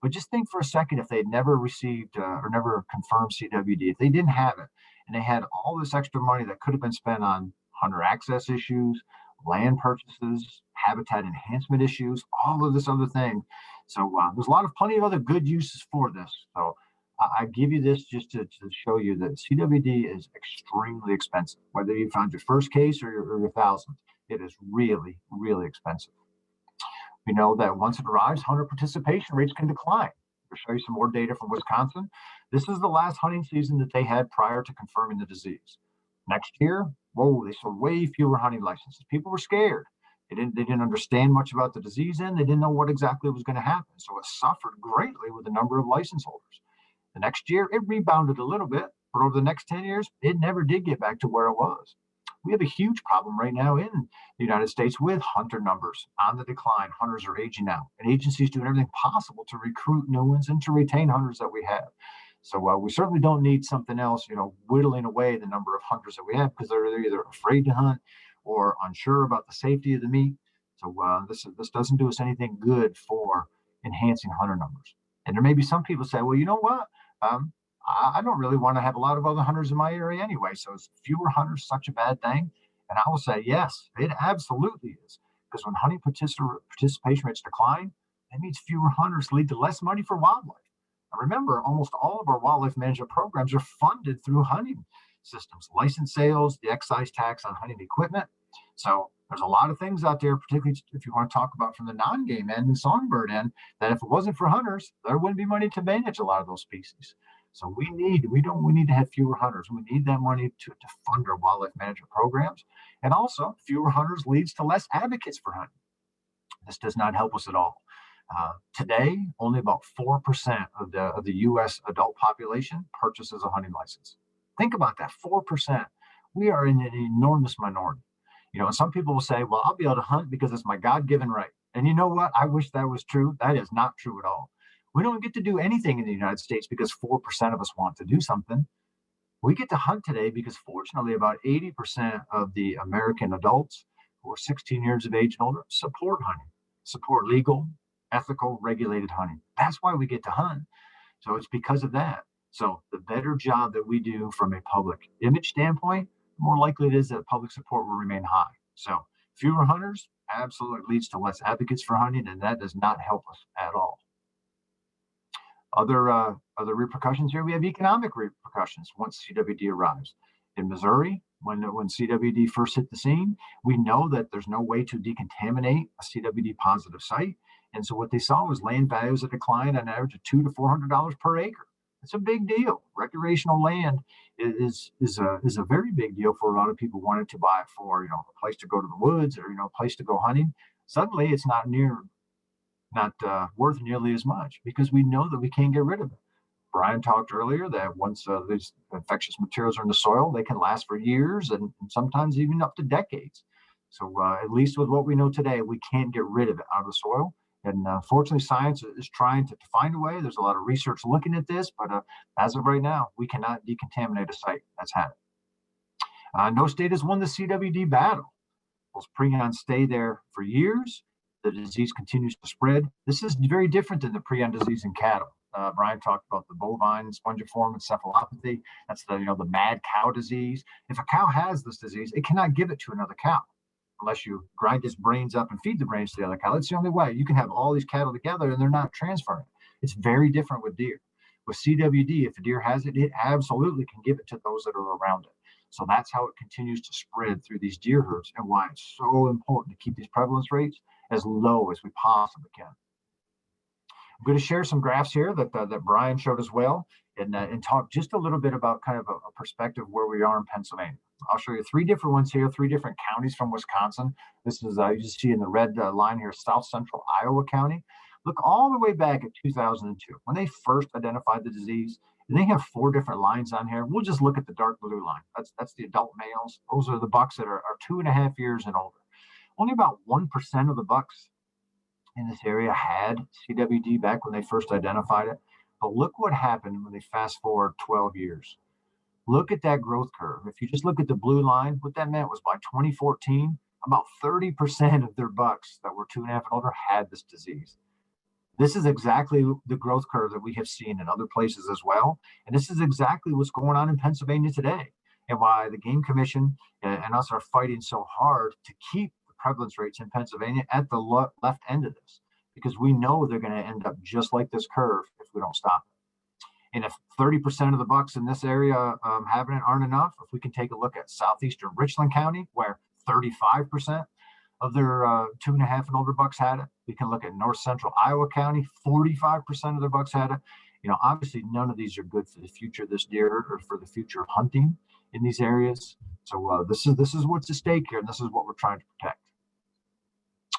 But just think for a second, if they'd never received or never confirmed CWD, if they didn't have it and they had all this extra money that could have been spent on hunter access issues, land purchases, habitat enhancement issues, all of this other thing. So there's plenty of other good uses for this. So I give you this just to show you that CWD is extremely expensive. Whether you found your first case or your thousandth, it is really, really expensive. We know that once it arrives, hunter participation rates can decline. I'll show you some more data from Wisconsin. This is the last hunting season that they had prior to confirming the disease. Next year, they sold way fewer hunting licenses. People were scared. They didn't understand much about the disease and they didn't know what exactly was going to happen. So it suffered greatly with the number of license holders. The next year, it rebounded a little bit, but over the next 10 years, it never did get back to where it was. We have a huge problem right now in the United States with hunter numbers on the decline. Hunters are aging out, and agencies doing everything possible to recruit new ones and to retain hunters that we have. So we certainly don't need something else, whittling away the number of hunters that we have because they're either afraid to hunt or unsure about the safety of the meat. So this doesn't do us anything good for enhancing hunter numbers. And there may be some people say, well, you know what? I don't really want to have a lot of other hunters in my area anyway. So is fewer hunters such a bad thing? And I will say, yes, it absolutely is. Because when hunting participation rates decline, that means fewer hunters lead to less money for wildlife. Now remember, almost all of our wildlife management programs are funded through hunting systems, license sales, the excise tax on hunting equipment. So There's a lot of things out there, particularly if you want to talk about from the non-game end and songbird end, that if it wasn't for hunters, there wouldn't be money to manage a lot of those species. So we need to have fewer hunters. We need that money to fund our wildlife management programs. And also, fewer hunters leads to less advocates for hunting. This does not help us at all. Today, only about 4% of the U.S. adult population purchases a hunting license. Think about that, 4%. We are in an enormous minority. And some people will say, well, I'll be able to hunt because it's my God-given right. And you know what? I wish that was true. That is not true at all. We don't get to do anything in the United States because 4% of us want to do something. We get to hunt today because fortunately about 80% of the American adults who are 16 years of age and older support hunting, support legal, ethical, regulated hunting. That's why we get to hunt. So it's because of that. So the better job that we do from a public image standpoint, the more likely it is that public support will remain high. So fewer hunters absolutely leads to less advocates for hunting, and that does not help us at all. Other repercussions here, we have economic repercussions once CWD arrives. In Missouri, when CWD first hit the scene, we know that there's no way to decontaminate a CWD positive site. And so what they saw was land values that declined on average of $200 to $400 per acre. It's a big deal. Recreational land is a very big deal for a lot of people wanting to buy it for, a place to go to the woods or, a place to go hunting. Suddenly it's not worth nearly as much because we know that we can't get rid of it. Brian talked earlier that once these infectious materials are in the soil, they can last for years and sometimes even up to decades. So at least with what we know today, we can't get rid of it out of the soil. And fortunately, science is trying to find a way. There's a lot of research looking at this, but as of right now, we cannot decontaminate a site that's had it. No state has won the CWD battle. Those prions stay there for years. The disease continues to spread. This is very different than the prion disease in cattle. Brian talked about the bovine spongiform encephalopathy. That's the mad cow disease. If a cow has this disease, it cannot give it to another cow unless you grind its brains up and feed the brains to the other cow. That's the only way. You can have all these cattle together and they're not transferring. It's very different with deer. With CWD, if a deer has it, it absolutely can give it to those that are around it. So that's how it continues to spread through these deer herds and why it's so important to keep these prevalence rates as low as we possibly can. I'm going to share some graphs here that Brian showed as well and talk just a little bit about kind of a perspective where we are in Pennsylvania. I'll show you 3 different ones here, 3 different counties from Wisconsin. This is, you see in the red line here, South Central Iowa County. Look all the way back at 2002, when they first identified the disease. And they have 4 different lines on here. We'll just look at the dark blue line. That's the adult males. Those are the bucks that are 2.5 years and older. Only about 1% of the bucks in this area had CWD back when they first identified it. But look what happened when they fast forward 12 years. Look at that growth curve. If you just look at the blue line, what that meant was by 2014, about 30% of their bucks that were 2.5 and older had this disease. This is exactly the growth curve that we have seen in other places as well. And this is exactly what's going on in Pennsylvania today and why the Game Commission and us are fighting so hard to keep the prevalence rates in Pennsylvania at the left end of this, because we know they're going to end up just like this curve if we don't stop it. And if 30% of the bucks in this area having it aren't enough, if we can take a look at southeastern Richland County, where 35% of their 2.5 and older bucks had it. We can look at North Central Iowa County, 45% of their bucks had it. Obviously none of these are good for the future of this deer or for the future of hunting in these areas. So this is what's at stake here, and this is what we're trying to protect.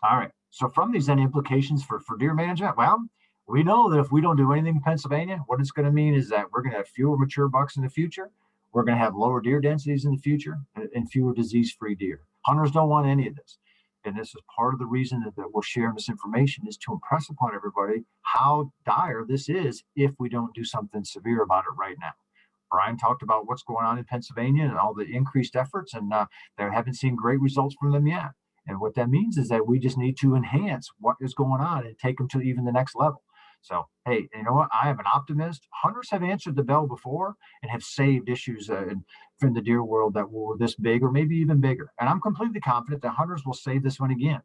All right. So from these any implications for deer management? Well, we know that if we don't do anything in Pennsylvania, what it's going to mean is that we're going to have fewer mature bucks in the future. We're going to have lower deer densities in the future and fewer disease-free deer. Hunters don't want any of this. And this is part of the reason that we're sharing this information, is to impress upon everybody how dire this is if we don't do something severe about it right now. Brian talked about what's going on in Pennsylvania and all the increased efforts, and they haven't seen great results from them yet. And what that means is that we just need to enhance what is going on and take them to even the next level. So, hey, you know what? I am an optimist. Hunters have answered the bell before and have saved issues from the deer world that were this big or maybe even bigger. And I'm completely confident that hunters will save this one again.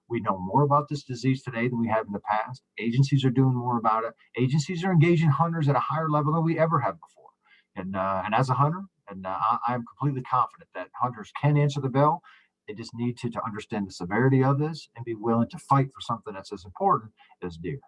We know more about this disease today than we have in the past. Agencies are doing more about it. Agencies are engaging hunters at a higher level than we ever have before. And as a hunter, I'm completely confident that hunters can answer the bell. They just need to understand the severity of this and be willing to fight for something that's as important as deer.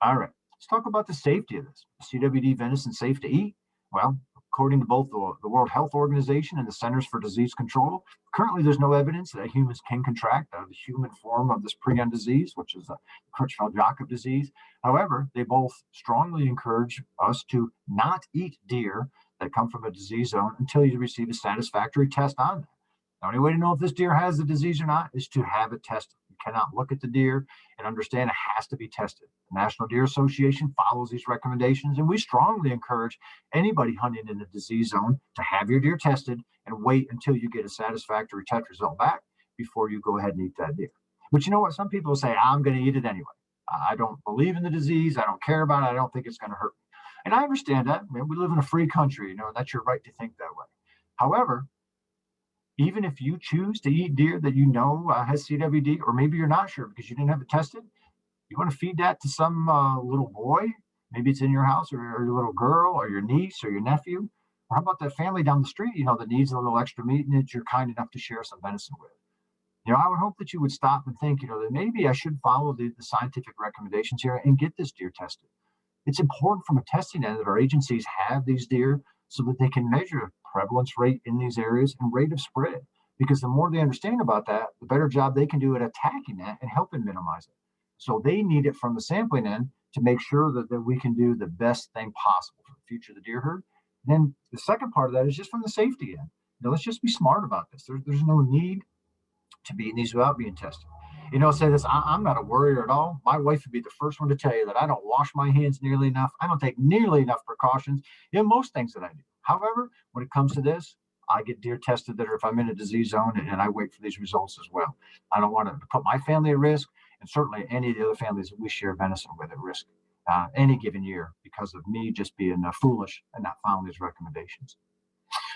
All right, let's talk about the safety of this. CWD venison safe to eat? Well, according to both the World Health Organization and the Centers for Disease Control, currently there's no evidence that humans can contract the human form of this prion disease, which is Creutzfeldt-Jakob disease. However, they both strongly encourage us to not eat deer that come from a disease zone until you receive a satisfactory test on them. The only way to know if this deer has the disease or not is to have it tested. You cannot look at the deer and understand it has to be tested. The National Deer Association follows these recommendations, and we strongly encourage anybody hunting in a disease zone to have your deer tested and wait until you get a satisfactory test result back before you go ahead and eat that deer. But you know what? Some people say, I'm going to eat it anyway. I don't believe in the disease. I don't care about it. I don't think it's going to hurt me. And I understand that. I mean, we live in a free country, that's your right to think that way. However, even if you choose to eat deer that has CWD, or maybe you're not sure because you didn't have it tested, you want to feed that to some little boy, maybe it's in your house, or your little girl, or your niece, or your nephew, or how about that family down the street, that needs a little extra meat and that you're kind enough to share some venison with. I would hope that you would stop and think, that maybe I should follow the scientific recommendations here and get this deer tested. It's important from a testing end that our agencies have these deer so that they can measure prevalence rate in these areas and rate of spread, because the more they understand about that, the better job they can do at attacking that and helping minimize it. So they need it from the sampling end to make sure that we can do the best thing possible for the future of the deer herd. And then the second part of that is just from the safety end. Let's just be smart about this. There's no need to be in these without being tested. Say this, I'm not a worrier at all. My wife would be the first one to tell you that I don't wash my hands nearly enough. I don't take nearly enough precautions in most things that I do. However, when it comes to this, I get deer tested that if I'm in a disease zone, and I wait for these results as well. I don't want to put my family at risk, and certainly any of the other families that we share venison with at risk any given year because of me just being foolish and not following these recommendations.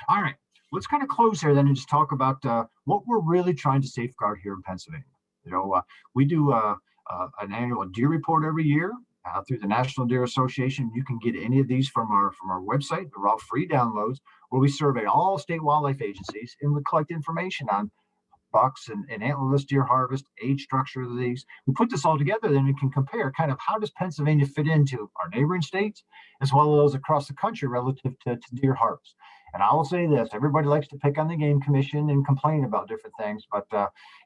All right, let's kind of close here then and just talk about what we're really trying to safeguard here in Pennsylvania. We do an annual deer report every year through the National Deer Association. You can get any of these from our website. They're all free downloads, where we survey all state wildlife agencies and we collect information on bucks and antlerless deer harvest, age structure of these. We put this all together, then we can compare kind of how does Pennsylvania fit into our neighboring states as well as those across the country relative to deer harvest. And I will say this, everybody likes to pick on the Game Commission and complain about different things, but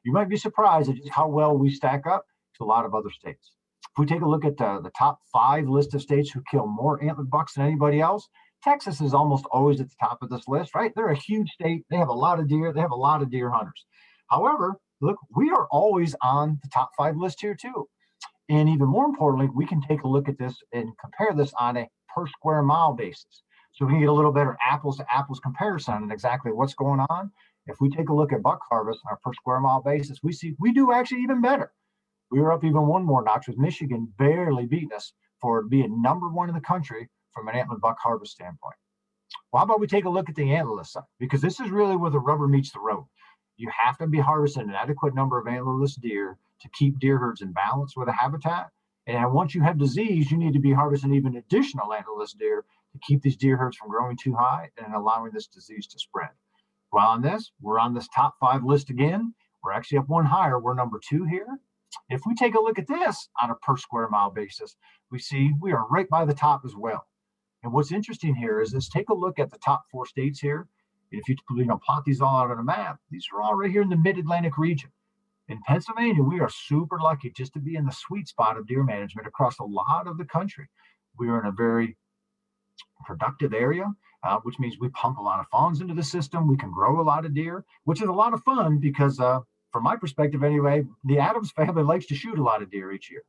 you might be surprised at just how well we stack up to a lot of other states. If we take a look at the top 5 list of states who kill more antlered bucks than anybody else, Texas is almost always at the top of this list, right? They're a huge state. They have a lot of deer. They have a lot of deer hunters. However, look, we are always on the top 5 list here too. And even more importantly, we can take a look at this and compare this on a per square mile basis. So we can get a little better apples to apples comparison on exactly what's going on. If we take a look at buck harvest on a per square mile basis, we see we do actually even better. We were up even one more notch with Michigan barely beating us for being number 1 in the country from an antlered buck harvest standpoint. Well, how about we take a look at the antlerless side? Because this is really where the rubber meets the road. You have to be harvesting an adequate number of antlerless deer to keep deer herds in balance with a habitat. And once you have disease, you need to be harvesting even additional antlerless deer to keep these deer herds from growing too high and allowing this disease to spread. Well, on this, we're on this top 5 list again. We're actually up one higher. We're number 2 here. If we take a look at this on a per square mile basis, we see we are right by the top as well. And what's interesting here is let's take a look at the top 4 states here. And if you plot these all out on a map, these are all right here in the mid-Atlantic region. In Pennsylvania, we are super lucky just to be in the sweet spot of deer management across a lot of the country. We are in a very productive area, which means we pump a lot of fawns into the system. We can grow a lot of deer, which is a lot of fun because from my perspective anyway, the Adams family likes to shoot a lot of deer each year.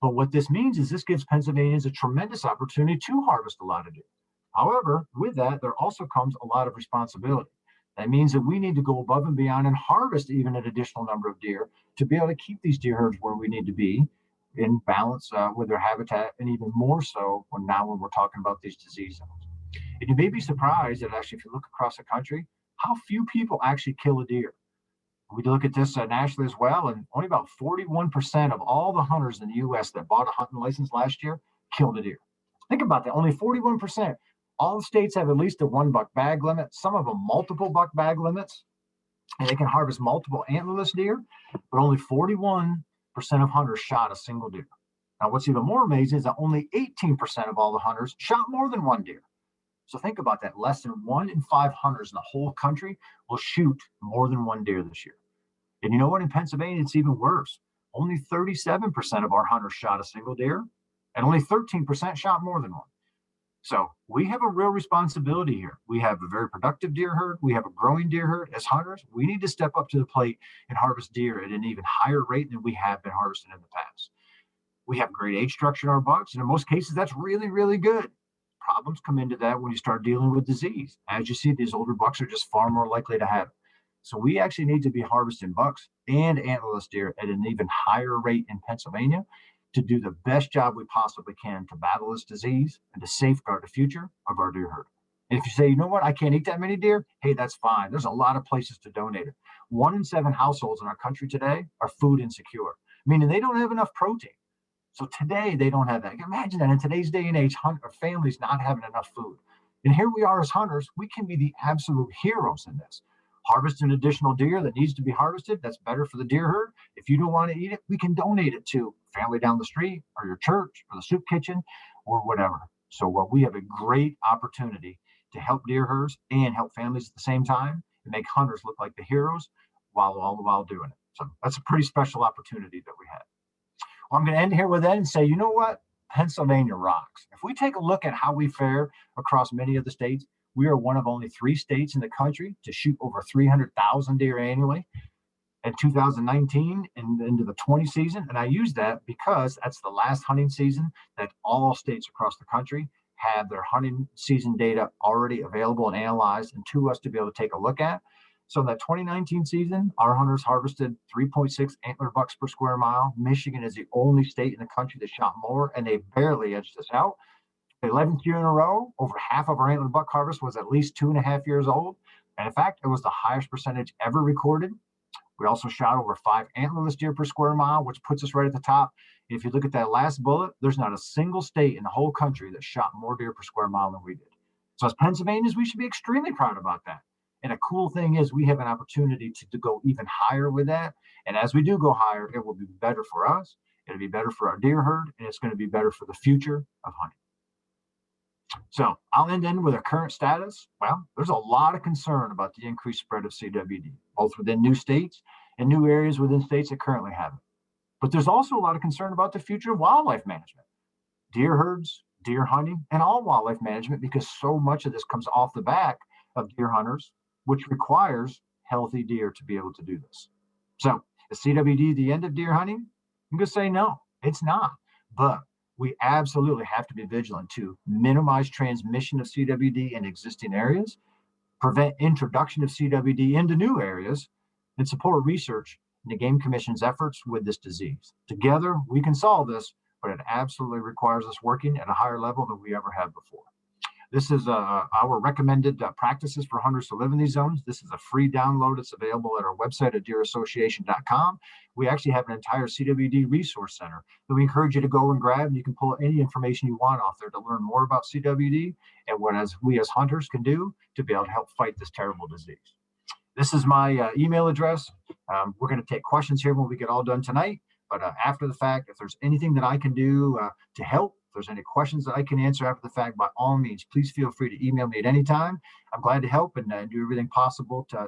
But what this means is this gives Pennsylvanians a tremendous opportunity to harvest a lot of deer. However, with that, there also comes a lot of responsibility. That means that we need to go above and beyond and harvest even an additional number of deer to be able to keep these deer herds where we need to be in balance with their habitat, and even more so when we're talking about these disease zones. And you may be surprised that actually, if you look across the country, how few people actually kill a deer. We look at this nationally as well, and only about 41% of all the hunters in the U.S. that bought a hunting license last year killed a deer. Think about that, only 41%. All the states have at least a 1 buck bag limit, some of them multiple buck bag limits. and they can harvest multiple antlerless deer, but only 41% of hunters shot a single deer. Now, what's even more amazing is that only 18% of all the hunters shot more than one deer. So think about that. Less than 1 in 5 hunters in the whole country will shoot more than one deer this year. And you know what? In Pennsylvania, it's even worse. Only 37% of our hunters shot a single deer, and only 13% shot more than one. So we have a real responsibility here. We have a very productive deer herd. We have a growing deer herd. As hunters, we need to step up to the plate and harvest deer at an even higher rate than we have been harvesting in the past. We have great age structure in our bucks, and in most cases, that's really, really good. Problems come into that when you start dealing with disease. As you see, these older bucks are just far more likely to have it. So we actually need to be harvesting bucks and antlerless deer at an even higher rate in Pennsylvania to do the best job we possibly can to battle this disease and to safeguard the future of our deer herd. And if you say, you know what, I can't eat that many deer, hey, that's fine. There's a lot of places to donate it. 1 in 7 households in our country today are food insecure, meaning they don't have enough protein. So today they don't have that. Imagine that in today's day and age, families not having enough food. And here we are as hunters, we can be the absolute heroes in this. Harvest an additional deer that needs to be harvested. That's better for the deer herd. If you don't want to eat it, we can donate it to family down the street or your church or the soup kitchen or whatever. So we have a great opportunity to help deer herds and help families at the same time and make hunters look like the heroes all the while doing it. So that's a pretty special opportunity that we had. Well, I'm going to end here with that and say, you know what? Pennsylvania rocks. If we take a look at how we fare across many of the states, we are one of only 3 states in the country to shoot over 300,000 deer annually in 2019 and into the 20 season. And I use that because that's the last hunting season that all states across the country have their hunting season data already available and analyzed and to us to be able to take a look at. So in that 2019 season, our hunters harvested 3.6 antler bucks per square mile. Michigan is the only state in the country that shot more, and they barely edged us out. The 11th year in a row, over half of our antler buck harvest was at least 2.5 years old. And in fact, it was the highest percentage ever recorded. We also shot over 5 antlerless deer per square mile, which puts us right at the top. If you look at that last bullet, there's not a single state in the whole country that shot more deer per square mile than we did. So as Pennsylvanians, we should be extremely proud about that. And a cool thing is we have an opportunity to go even higher with that. And as we do go higher, it will be better for us. It'll be better for our deer herd, and it's going to be better for the future of hunting. So I'll end with a current status. Well, there's a lot of concern about the increased spread of CWD, both within new states and new areas within states that currently have it. But there's also a lot of concern about the future of wildlife management, deer herds, deer hunting, and all wildlife management, because so much of this comes off the back of deer hunters, which requires healthy deer to be able to do this. So is CWD the end of deer hunting? I'm going to say no, it's not. But we absolutely have to be vigilant to minimize transmission of CWD in existing areas, prevent introduction of CWD into new areas, and support research in the Game Commission's efforts with this disease. Together, we can solve this, but it absolutely requires us working at a higher level than we ever have before. This is our recommended practices for hunters to live in these zones. This is a free download. It's available at our website at deerassociation.com. We actually have an entire CWD resource center that we encourage you to go and grab, and you can pull any information you want off there to learn more about CWD and what we as hunters can do to be able to help fight this terrible disease. This is my email address. We're going to take questions here when we get all done tonight, but after the fact, if there's anything that I can do to help, if there's any questions that I can answer after the fact, by all means, please feel free to email me at any time. I'm glad to help and do everything possible to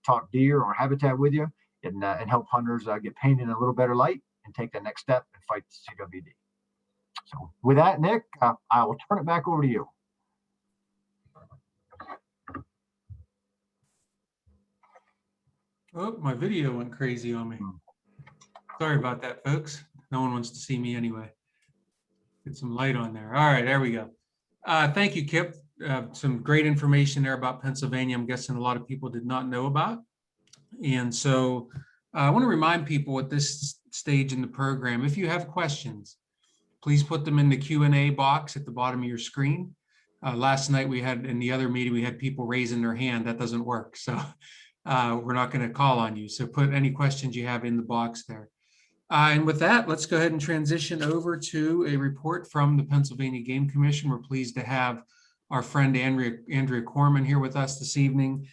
talk deer or habitat with you and help hunters get painted in a little better light and take the next step and fight CWD. So with that, Nick, I will turn it back over to you. Oh, my video went crazy on me. Sorry about that, folks. No one wants to see me anyway. Get some light on there. All right, there we go. Thank you, Kip. Some great information there about Pennsylvania. I'm guessing a lot of people did not know about. And so I want to remind people at this stage in the program, if you have questions, please put them in the Q&A box at the bottom of your screen. Last night we had, in the other meeting, we had people raising their hand. That doesn't work. So we're not going to call on you. So put any questions you have in the box there. And with that, let's go ahead and transition over to a report from the Pennsylvania Game Commission. We're pleased to have our friend Andrea Corman here with us this evening.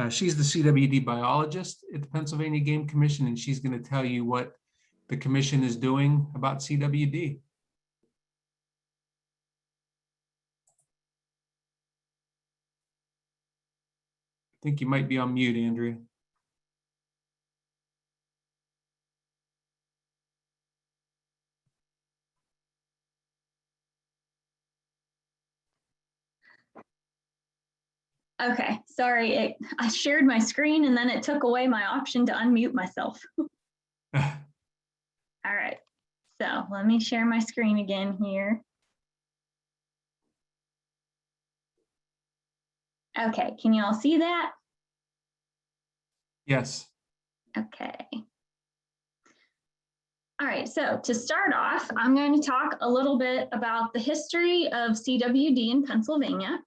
She's the CWD biologist at the Pennsylvania Game Commission, and she's going to tell you what the commission is doing about CWD. I think you might be on mute, Andrea. Okay, sorry, I shared my screen and then it took away my option to unmute myself. All right, so let me share my screen again here. Okay, can you all see that? Yes. Okay. All right, so to start off, I'm going to talk a little bit about the history of CWD in Pennsylvania.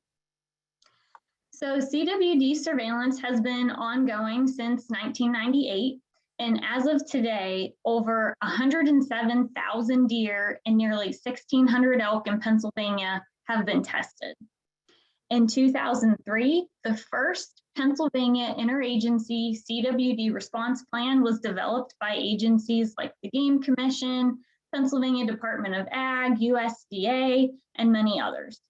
So CWD surveillance has been ongoing since 1998, and as of today, over 107,000 deer and nearly 1,600 elk in Pennsylvania have been tested. In 2003, the first Pennsylvania interagency CWD response plan was developed by agencies like the Game Commission, Pennsylvania Department of Ag, USDA, and many others.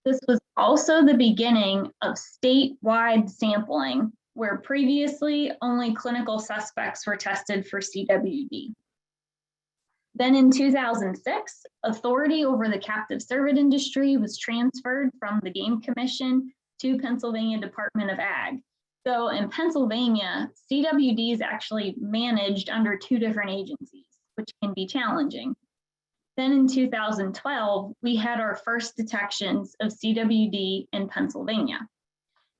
This was also the beginning of statewide sampling, where previously only clinical suspects were tested for CWD. Then in 2006, authority over the captive cervid industry was transferred from the Game Commission to Pennsylvania Department of Ag. So in Pennsylvania, CWD is actually managed under two different agencies, which can be challenging. Then in 2012, we had our first detections of CWD in Pennsylvania.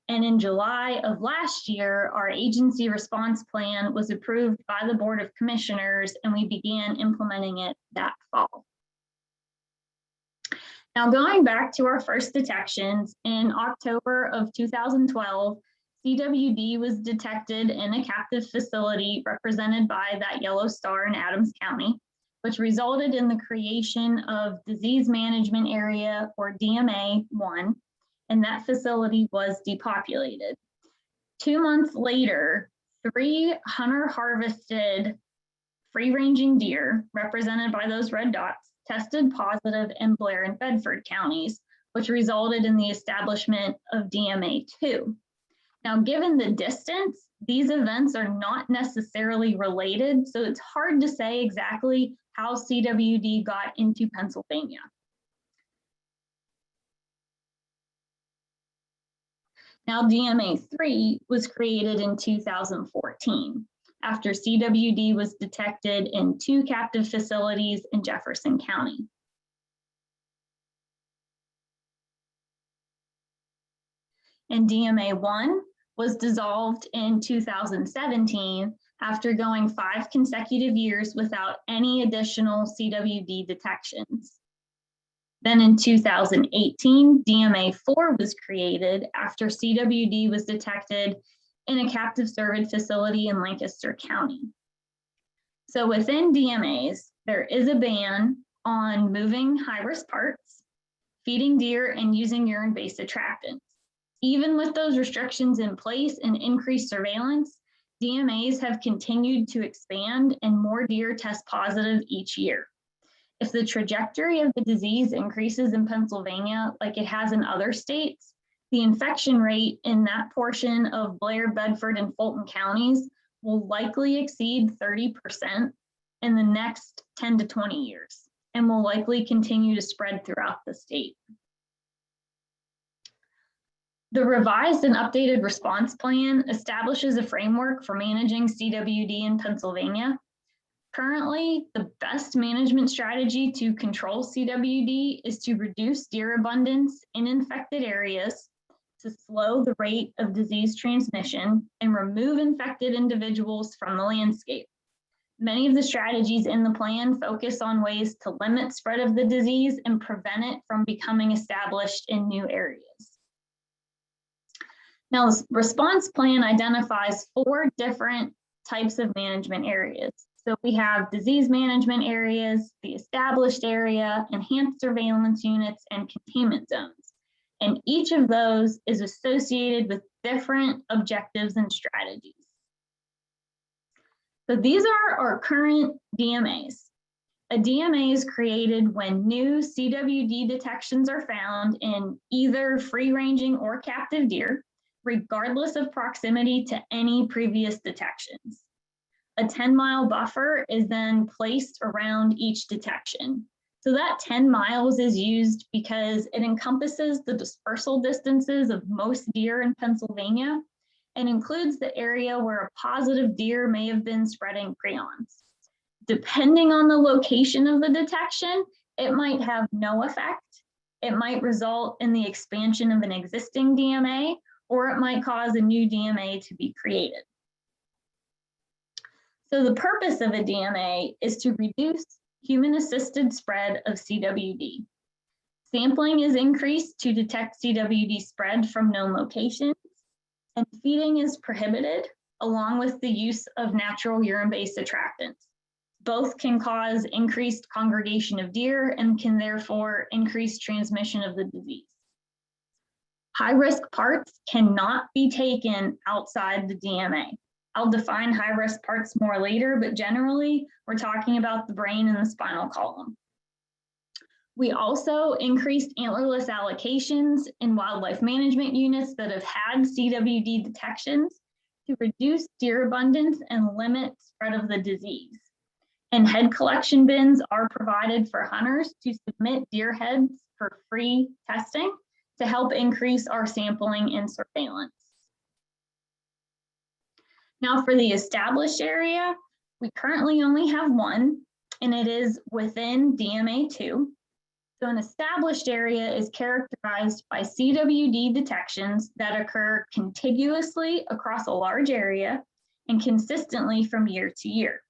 And in July of last year, our agency response plan was approved by the Board of Commissioners, and we began implementing it that fall. Now, going back to our first detections, in October of 2012, CWD was detected in a captive facility represented by that yellow star in Adams County, which resulted in the creation of Disease Management Area, or DMA-1, and that facility was depopulated. 2 months later, 3 hunter-harvested free-ranging deer, represented by those red dots, tested positive in Blair and Bedford counties, which resulted in the establishment of DMA-2. Now, given the distance, these events are not necessarily related, so it's hard to say exactly how CWD got into Pennsylvania. Now, DMA-3 was created in 2014 after CWD was detected in 2 captive facilities in Jefferson County. And DMA-1 was dissolved in 2017 after going 5 consecutive years without any additional CWD detections. Then in 2018, DMA-4 was created after CWD was detected in a captive cervid facility in Lancaster County. So within DMAs, there is a ban on moving high-risk parts, feeding deer, and using urine-based attractants. Even with those restrictions in place and increased surveillance, DMAs have continued to expand and more deer test positive each year. If the trajectory of the disease increases in Pennsylvania like it has in other states, the infection rate in that portion of Blair, Bedford, and Fulton counties will likely exceed 30% in the next 10 to 20 years and will likely continue to spread throughout the state. The revised and updated response plan establishes a framework for managing CWD in Pennsylvania. Currently, the best management strategy to control CWD is to reduce deer abundance in infected areas, to slow the rate of disease transmission, and remove infected individuals from the landscape. Many of the strategies in the plan focus on ways to limit spread of the disease and prevent it from becoming established in new areas. Now, this response plan identifies 4 different types of management areas. So we have disease management areas, the established area, enhanced surveillance units, and containment zones. And each of those is associated with different objectives and strategies. So these are our current DMAs. A DMA is created when new CWD detections are found in either free-ranging or captive deer, regardless of proximity to any previous detections. A 10-mile buffer is then placed around each detection. So that 10 miles is used because it encompasses the dispersal distances of most deer in Pennsylvania and includes the area where a positive deer may have been spreading prions. Depending on the location of the detection, it might have no effect. It might result in the expansion of an existing DMA, or it might cause a new DMA to be created. So the purpose of a DMA is to reduce human-assisted spread of CWD. Sampling is increased to detect CWD spread from known locations, and feeding is prohibited, along with the use of natural urine-based attractants. Both can cause increased congregation of deer and can therefore increase transmission of the disease. High-risk parts cannot be taken outside the DMA. I'll define high-risk parts more later, but generally, we're talking about the brain and the spinal column. We also increased antlerless allocations in wildlife management units that have had CWD detections to reduce deer abundance and limit spread of the disease. And head collection bins are provided for hunters to submit deer heads for free testing to help increase our sampling and surveillance. Now for the established area, we currently only have one, and it is within DMA 2. So an established area is characterized by CWD detections that occur contiguously across a large area and consistently from year to year.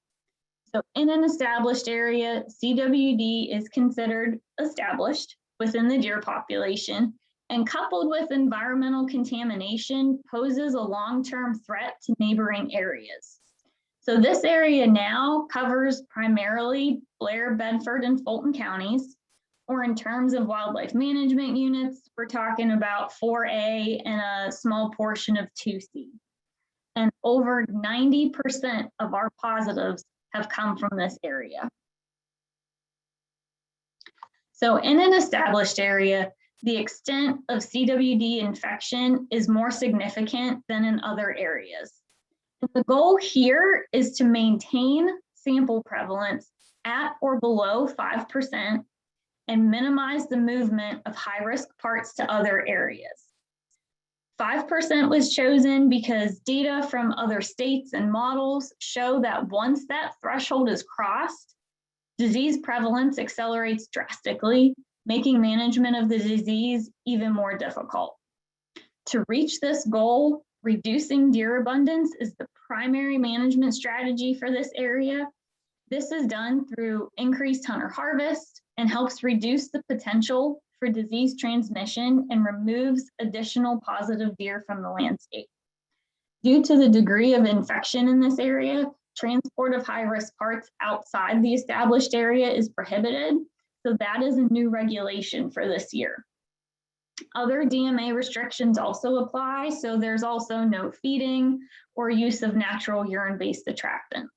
So in an established area, CWD is considered established within the deer population, and coupled with environmental contamination poses a long-term threat to neighboring areas. So this area now covers primarily Blair, Bedford, and Fulton counties, or in terms of wildlife management units, we're talking about 4A and a small portion of 2C. And over 90% of our positives have come from this area. So in an established area, the extent of CWD infection is more significant than in other areas. And the goal here is to maintain sample prevalence at or below 5% and minimize the movement of high-risk parts to other areas. 5% was chosen because data from other states and models show that once that threshold is crossed, disease prevalence accelerates drastically, making management of the disease even more difficult. To reach this goal, reducing deer abundance is the primary management strategy for this area. This is done through increased hunter harvest and helps reduce the potential for disease transmission and removes additional positive deer from the landscape. Due to the degree of infection in this area, transport of high-risk parts outside the established area is prohibited, so that is a new regulation for this year. Other DMA restrictions also apply, so there's also no feeding or use of natural urine-based attractants.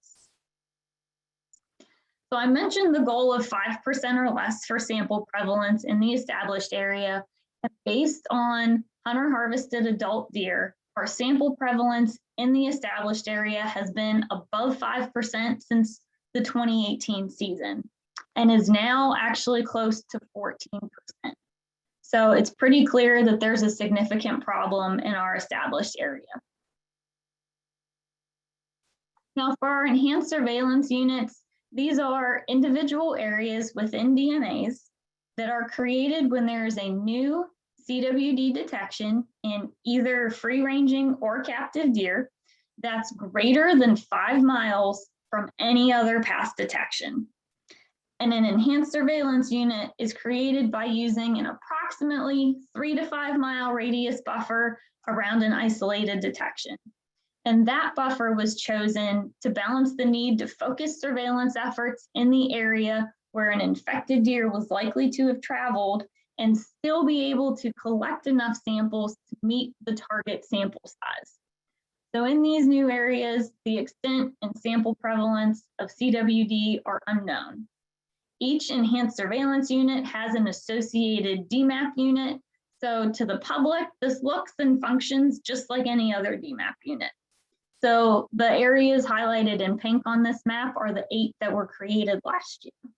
So I mentioned the goal of 5% or less for sample prevalence in the established area. And based on hunter harvested adult deer, our sample prevalence in the established area has been above 5% since the 2018 season and is now actually close to 14%. So it's pretty clear that there's a significant problem in our established area. Now for our enhanced surveillance units, these are individual areas within DMAs that are created when there is a new CWD detection in either free-ranging or captive deer that's greater than 5 miles from any other past detection. And an enhanced surveillance unit is created by using an approximately 3 to 5 mile radius buffer around an isolated detection. And that buffer was chosen to balance the need to focus surveillance efforts in the area where an infected deer was likely to have traveled and still be able to collect enough samples to meet the target sample size. So in these new areas, the extent and sample prevalence of CWD are unknown. Each enhanced surveillance unit has an associated DMAP unit. So to the public, this looks and functions just like any other DMAP unit. So the areas highlighted in pink on this map are the 8 that were created last year.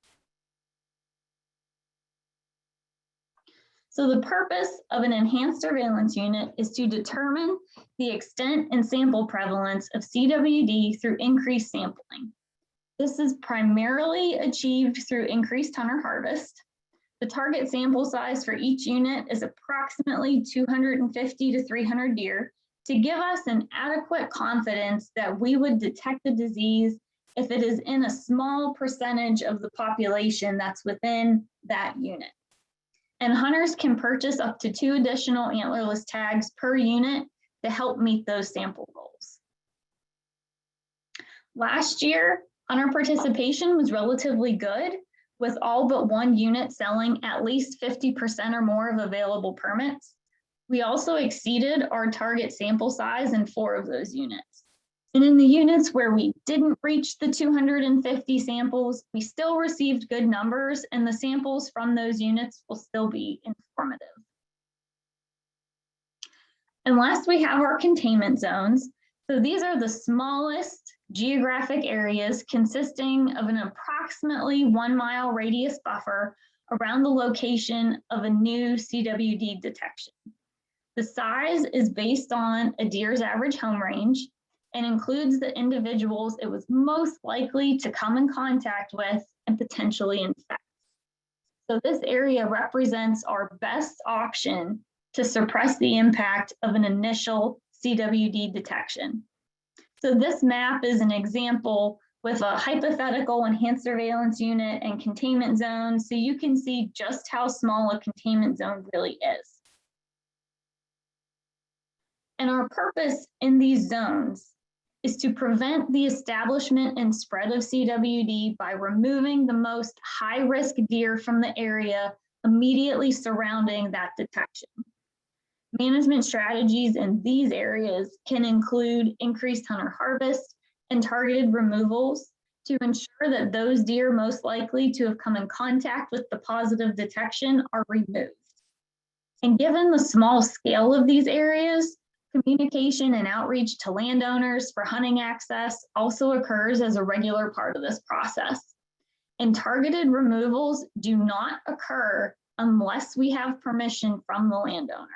So the purpose of an enhanced surveillance unit is to determine the extent and sample prevalence of CWD through increased sampling. This is primarily achieved through increased hunter harvest. The target sample size for each unit is approximately 250 to 300 deer to give us an adequate confidence that we would detect the disease if it is in a small percentage of the population that's within that unit. And hunters can purchase up to 2 additional antlerless tags per unit to help meet those sample goals. Last year, hunter participation was relatively good, with all but 1 unit selling at least 50% or more of available permits. We also exceeded our target sample size in 4 of those units. And in the units where we didn't reach the 250 samples, we still received good numbers, and the samples from those units will still be informative. And last, we have our containment zones. So these are the smallest geographic areas consisting of an approximately 1 mile radius buffer around the location of a new CWD detection. The size is based on a deer's average home range and includes the individuals it was most likely to come in contact with and potentially infect. So this area represents our best option to suppress the impact of an initial CWD detection. So this map is an example with a hypothetical enhanced surveillance unit and containment zone, so you can see just how small a containment zone really is. And our purpose in these zones is to prevent the establishment and spread of CWD by removing the most high-risk deer from the area immediately surrounding that detection. Management strategies in these areas can include increased hunter harvest and targeted removals to ensure that those deer most likely to have come in contact with the positive detection are removed. And given the small scale of these areas, communication and outreach to landowners for hunting access also occurs as a regular part of this process. And targeted removals do not occur unless we have permission from the landowner.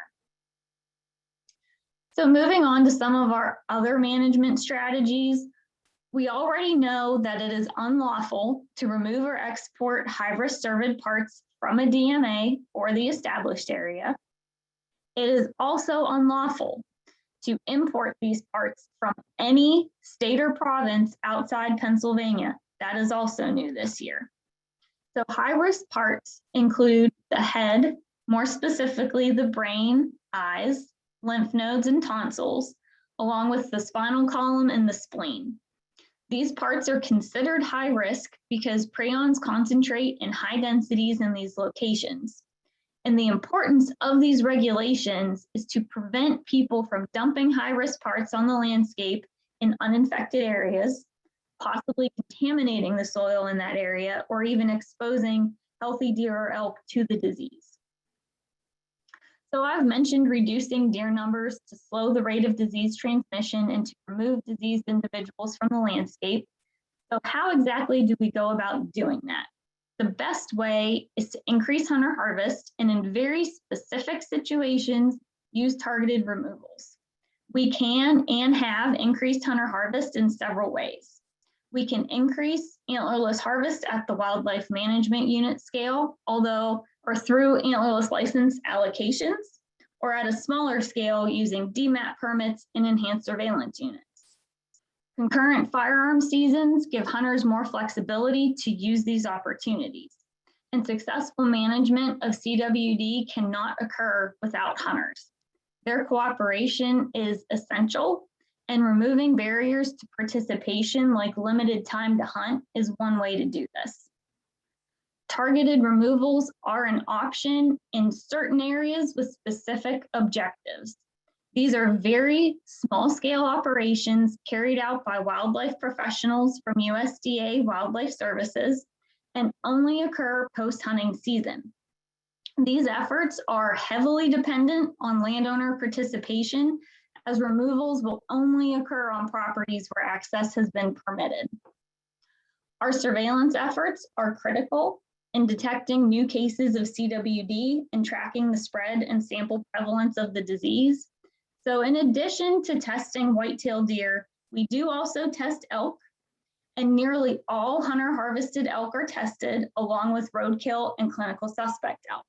So moving on to some of our other management strategies, we already know that it is unlawful to remove or export high-risk cervid parts from a DMA or the established area. It is also unlawful to import these parts from any state or province outside Pennsylvania. That is also new this year. So high-risk parts include the head, more specifically the brain, eyes, lymph nodes, and tonsils, along with the spinal column and the spleen. These parts are considered high risk because prions concentrate in high densities in these locations. And the importance of these regulations is to prevent people from dumping high-risk parts on the landscape in uninfected areas, possibly contaminating the soil in that area, or even exposing healthy deer or elk to the disease. So I've mentioned reducing deer numbers to slow the rate of disease transmission and to remove diseased individuals from the landscape. So how exactly do we go about doing that? The best way is to increase hunter harvest and in very specific situations, use targeted removals. We can and have increased hunter harvest in several ways. We can increase antlerless harvest at the wildlife management unit scale, or through antlerless license allocations, or at a smaller scale using DMAP permits and enhanced surveillance units. Concurrent firearm seasons give hunters more flexibility to use these opportunities, and successful management of CWD cannot occur without hunters. Their cooperation is essential, and removing barriers to participation like limited time to hunt is one way to do this. Targeted removals are an option in certain areas with specific objectives. These are very small scale operations carried out by wildlife professionals from USDA Wildlife Services and only occur post-hunting season. These efforts are heavily dependent on landowner participation, as removals will only occur on properties where access has been permitted. Our surveillance efforts are critical in detecting new cases of CWD and tracking the spread and sample prevalence of the disease. So in addition to testing white-tailed deer, we do also test elk, and nearly all hunter harvested elk are tested along with roadkill and clinical suspect elk.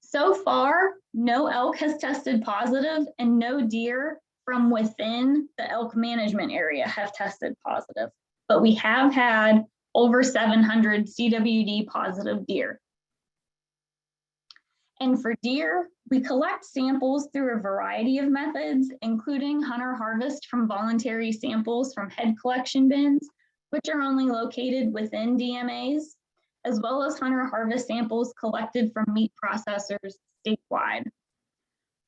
So far, no elk has tested positive and no deer from within the elk management area have tested positive, but we have had over 700 CWD positive deer. And for deer, we collect samples through a variety of methods, including hunter harvest from voluntary samples from head collection bins, which are only located within DMAs, as well as hunter harvest samples collected from meat processors statewide.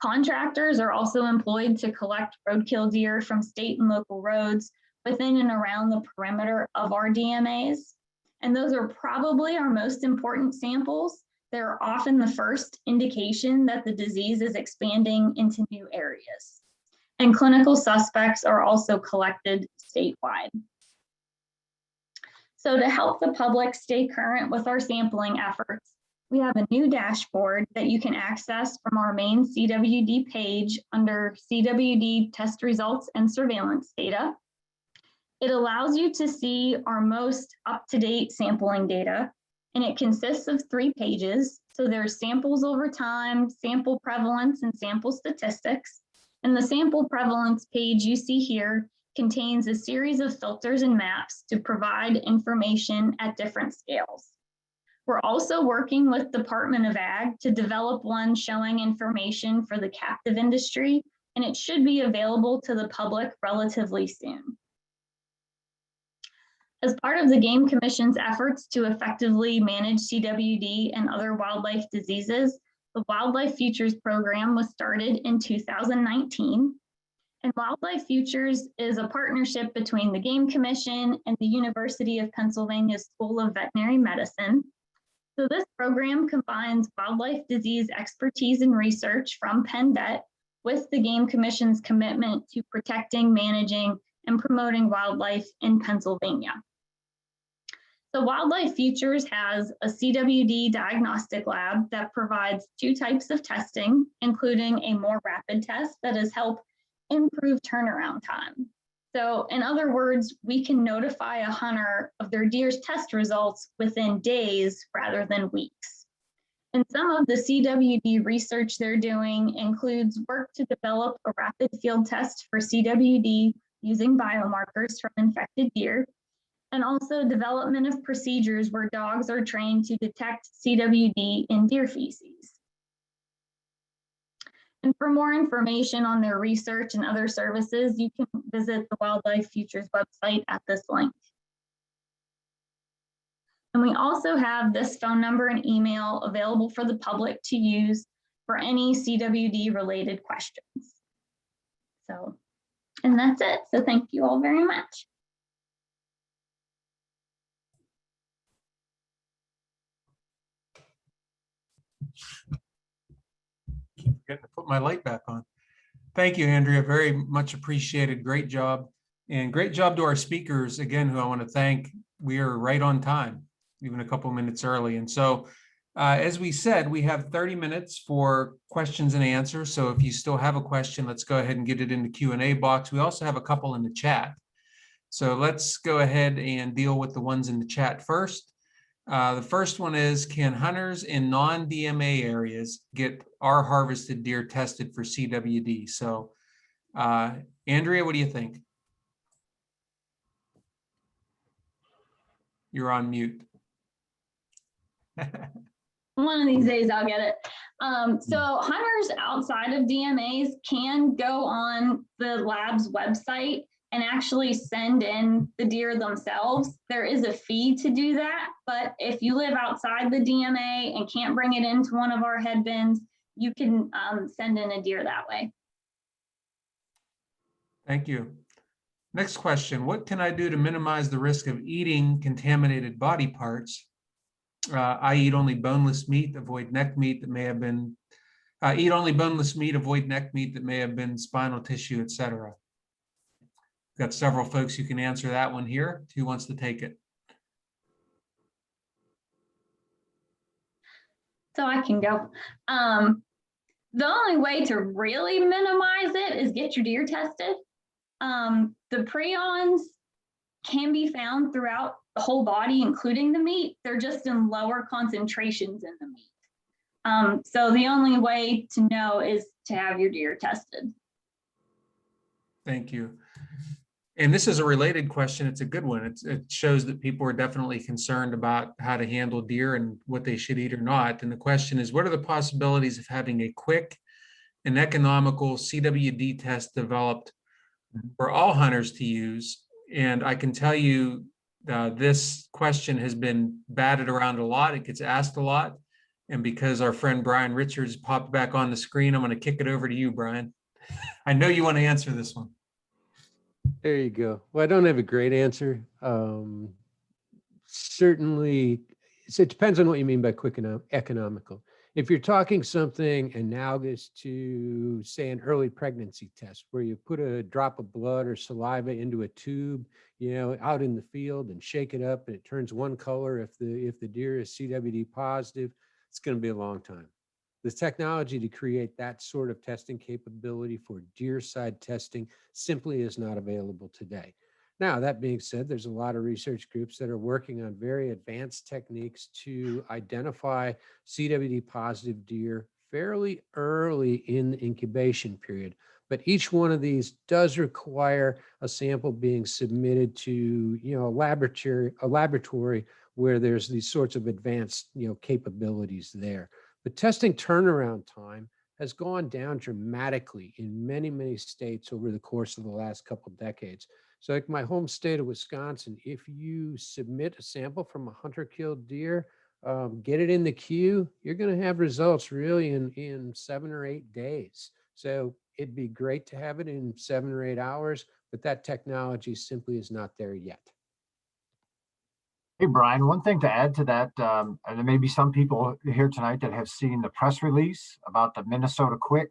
Contractors are also employed to collect roadkill deer from state and local roads within and around the perimeter of our DMAs. And those are probably our most important samples. They're often the first indication that the disease is expanding into new areas. And clinical suspects are also collected statewide. So to help the public stay current with our sampling efforts, we have a new dashboard that you can access from our main CWD page under CWD test results and surveillance data. It allows you to see our most up-to-date sampling data, and it consists of 3 pages. So there's samples over time, sample prevalence, and sample statistics. And the sample prevalence page you see here contains a series of filters and maps to provide information at different scales. We're also working with Department of Ag to develop one showing information for the captive industry, and it should be available to the public relatively soon. As part of the Game Commission's efforts to effectively manage CWD and other wildlife diseases, the Wildlife Futures Program was started in 2019. And Wildlife Futures is a partnership between the Game Commission and the University of Pennsylvania School of Veterinary Medicine. So this program combines wildlife disease expertise and research from Penn Vet with the Game Commission's commitment to protecting, managing, and promoting wildlife in Pennsylvania. So Wildlife Futures has a CWD diagnostic lab that provides 2 types of testing, including a more rapid test that has helped improve turnaround time. So in other words, we can notify a hunter of their deer's test results within days rather than weeks. And some of the CWD research they're doing includes work to develop a rapid field test for CWD using biomarkers from infected deer, and also development of procedures where dogs are trained to detect CWD in deer feces. And for more information on their research and other services, you can visit the Wildlife Futures website at this link. And we also have this phone number and email available for the public to use for any CWD related questions. So, and that's it. So thank you all very much. Keep forgetting to put my light back on. Thank you, Andrea. Very much appreciated. Great job. And great job to our speakers, again, who I want to thank. We are right on time, even a couple minutes early. And so, as we said, we have 30 minutes for questions and answers. So if you still have a question, let's go ahead and get it in the Q&A box. We also have a couple in the chat. So let's go ahead and deal with the ones in the chat first. The first one is, can hunters in non-DMA areas get our harvested deer tested for CWD? So, Andrea, what do you think? You're on mute. One of these days I'll get it. So hunters outside of DMAs can go on the lab's website and actually send in the deer themselves. There is a fee to do that, but if you live outside the DMA and can't bring it into one of our head bins, you can send in a deer that way. Thank you. Next question, what can I do to minimize the risk of eating contaminated body parts? I eat only boneless meat, avoid neck meat that may have been, eat only boneless meat, avoid neck meat that may have been spinal tissue, etc. Got several folks who can answer that one here. Who wants to take it? So I can go. The only way to really minimize it is get your deer tested. The prions can be found throughout the whole body, including the meat. They're just in lower concentrations in the meat. So the only way to know is to have your deer tested. Thank you. And this is a related question. It's a good one. It shows that people are definitely concerned about how to handle deer and what they should eat or not. And the question is, what are the possibilities of having a quick and economical CWD test developed for all hunters to use? And I can tell you this question has been batted around a lot. It gets asked a lot. And because our friend Brian Richards popped back on the screen, I'm going to kick it over to you, Brian. I know you want to answer this one. There you go. Well, I don't have a great answer. Certainly, so it depends on what you mean by quick and economical. If you're talking something analogous to, say, an early pregnancy test, where you put a drop of blood or saliva into a tube, out in the field and shake it up, and it turns one color. If the deer is CWD positive, it's going to be a long time. The technology to create that sort of testing capability for deer side testing simply is not available today. Now, that being said, there's a lot of research groups that are working on very advanced techniques to identify CWD positive deer fairly early in the incubation period. But each one of these does require a sample being submitted to, a laboratory where there's these sorts of advanced, capabilities there. The testing turnaround time has gone down dramatically in many, many states over the course of the last couple of decades. So like my home state of Wisconsin, if you submit a sample from a hunter-killed deer, get it in the queue, you're going to have results really in 7 or 8 days. So it'd be great to have it in 7 or 8 hours, but that technology simply is not there yet. Hey, Brian, one thing to add to that, and there may be some people here tonight that have seen the press release about the Minnesota Quick,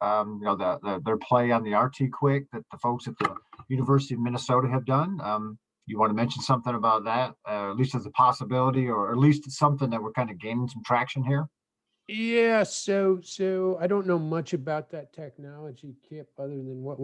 their play on the RT Quick that the folks at the University of Minnesota have done. You want to mention something about that, at least as a possibility, or at least it's something that we're kind of gaining some traction here? Yeah, so I don't know much about that technology, Kip, other than what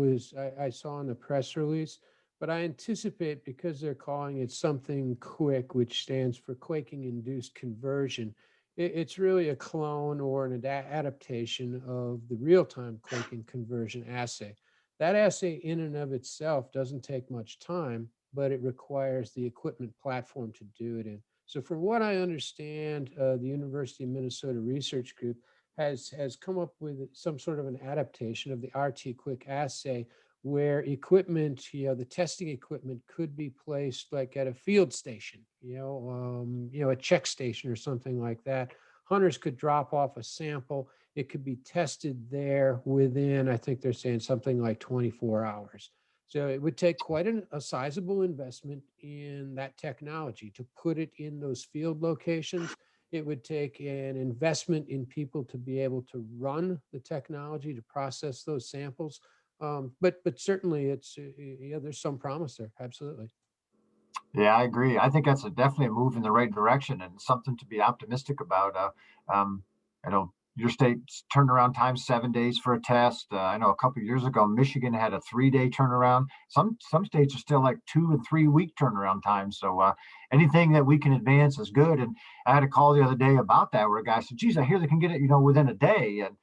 I saw in the press release. But I anticipate, because they're calling it something quick, which stands for quaking-induced conversion, it's really a clone or an adaptation of the real-time quaking conversion assay. That assay in and of itself doesn't take much time, but it requires the equipment platform to do it in. So from what I understand, the University of Minnesota Research Group has come up with some sort of an adaptation of the RT Quick assay, where equipment, the testing equipment could be placed like at a field station, a check station or something like that. Hunters could drop off a sample. It could be tested there within, I think they're saying something like 24 hours. So it would take quite a sizable investment in that technology to put it in those field locations. It would take an investment in people to be able to run the technology to process those samples. But certainly it's, there's some promise there. Absolutely. Yeah, I agree. I think that's definitely a move in the right direction and something to be optimistic about. I know your state's turnaround time 7 days for a test. I know a couple of years ago, Michigan had a 3-day turnaround. Some states are still like 2 and 3 week turnaround time. So anything that we can advance is good. And I had a call the other day about that, where a guy said, "Geez, I hear they can get it, within a day." And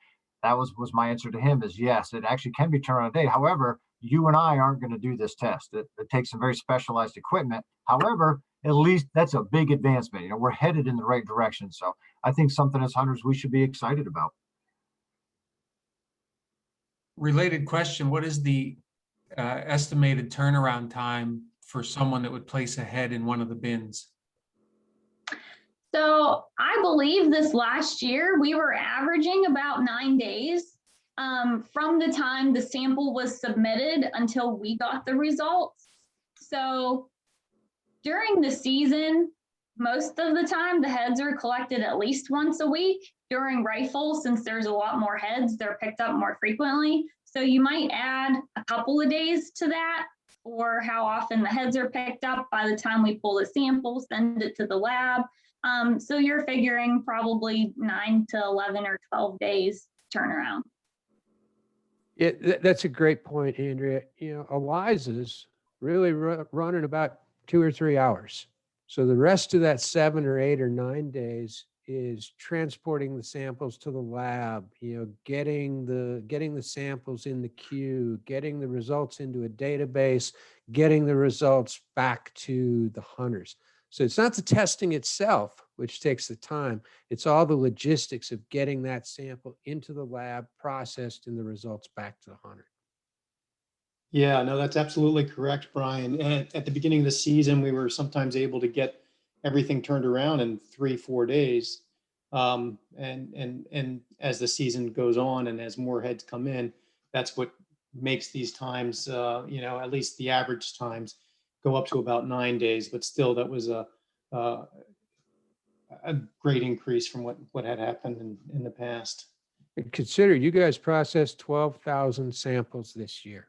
that was my answer to him, is yes, it actually can be turned around a day. However, you and I aren't going to do this test. It takes some very specialized equipment. However, at least that's a big advancement. We're headed in the right direction. So I think something as hunters we should be excited about. Related question, what is the estimated turnaround time for someone that would place a head in one of the bins? So I believe this last year we were averaging about 9 days from the time the sample was submitted until we got the results. So during the season, most of the time the heads are collected at least once a week. During rifle, since there's a lot more heads, they're picked up more frequently. So you might add a couple of days to that, or how often the heads are picked up by the time we pull the sample, send it to the lab. So you're figuring probably 9 to 11 or 12 days turnaround. Yeah, that's a great point, Andrea. You know, ELISA's really running about 2 or 3 hours. So the rest of that 7 or 8 or 9 days is transporting the samples to the lab, you know, getting the samples in the queue, getting the results into a database, getting the results back to the hunters. So it's not the testing itself, which takes the time. It's all the logistics of getting that sample into the lab, processed, and the results back to the hunter. Yeah, no, that's absolutely correct, Brian. And at the beginning of the season, we were sometimes able to get everything turned around in 3-4 days. And as the season goes on and as more heads come in, that's what makes these times, you know, at least the average times go up to about 9 days. But still, that was a great increase from what had happened in the past. And consider you guys processed 12,000 samples this year.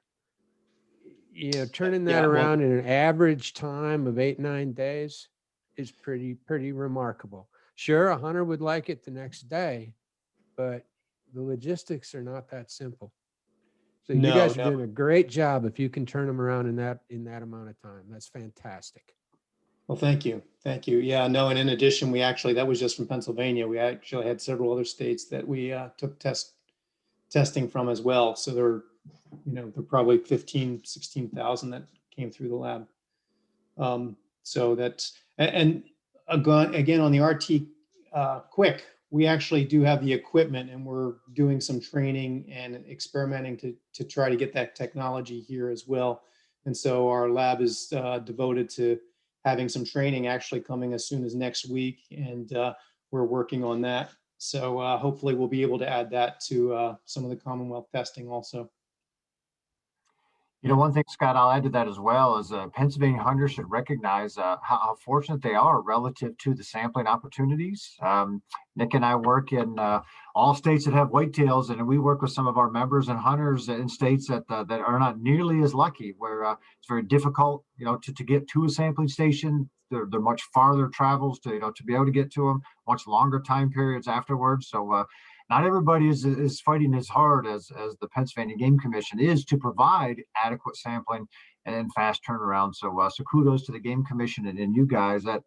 You know, turning that Yeah, well, around in an average time of 8-9 days is pretty remarkable. Sure, a hunter would like it the next day, but the logistics are not that simple. So you guys are doing a great job if you can turn them around in that amount of time. That's fantastic. Well, thank you. Thank you. Yeah, no, and in addition, that was just from Pennsylvania. We actually had several other states that we took testing from as well. So there were, you know, there were probably 15, 16,000 that came through the lab. So that's, and again, on the RT Quick, we actually do have the equipment and we're doing some training and experimenting to try to get that technology here as well. And so our lab is devoted to having some training actually coming as soon as next week. And we're working on that. So hopefully we'll be able to add that to some of the Commonwealth testing also. You know, one thing, Scott, I'll add to that as well is Pennsylvania hunters should recognize how fortunate they are relative to the sampling opportunities. Nick and I work in all states that have whitetails, and we work with some of our members and hunters in states that are not nearly as lucky, where it's very difficult, you know, to get to a sampling station. They're much farther travels to, you know, to be able to get to them, much longer time periods afterwards. So not everybody is fighting as hard as the Pennsylvania Game Commission is to provide adequate sampling and fast turnaround. So kudos to the Game Commission and you guys at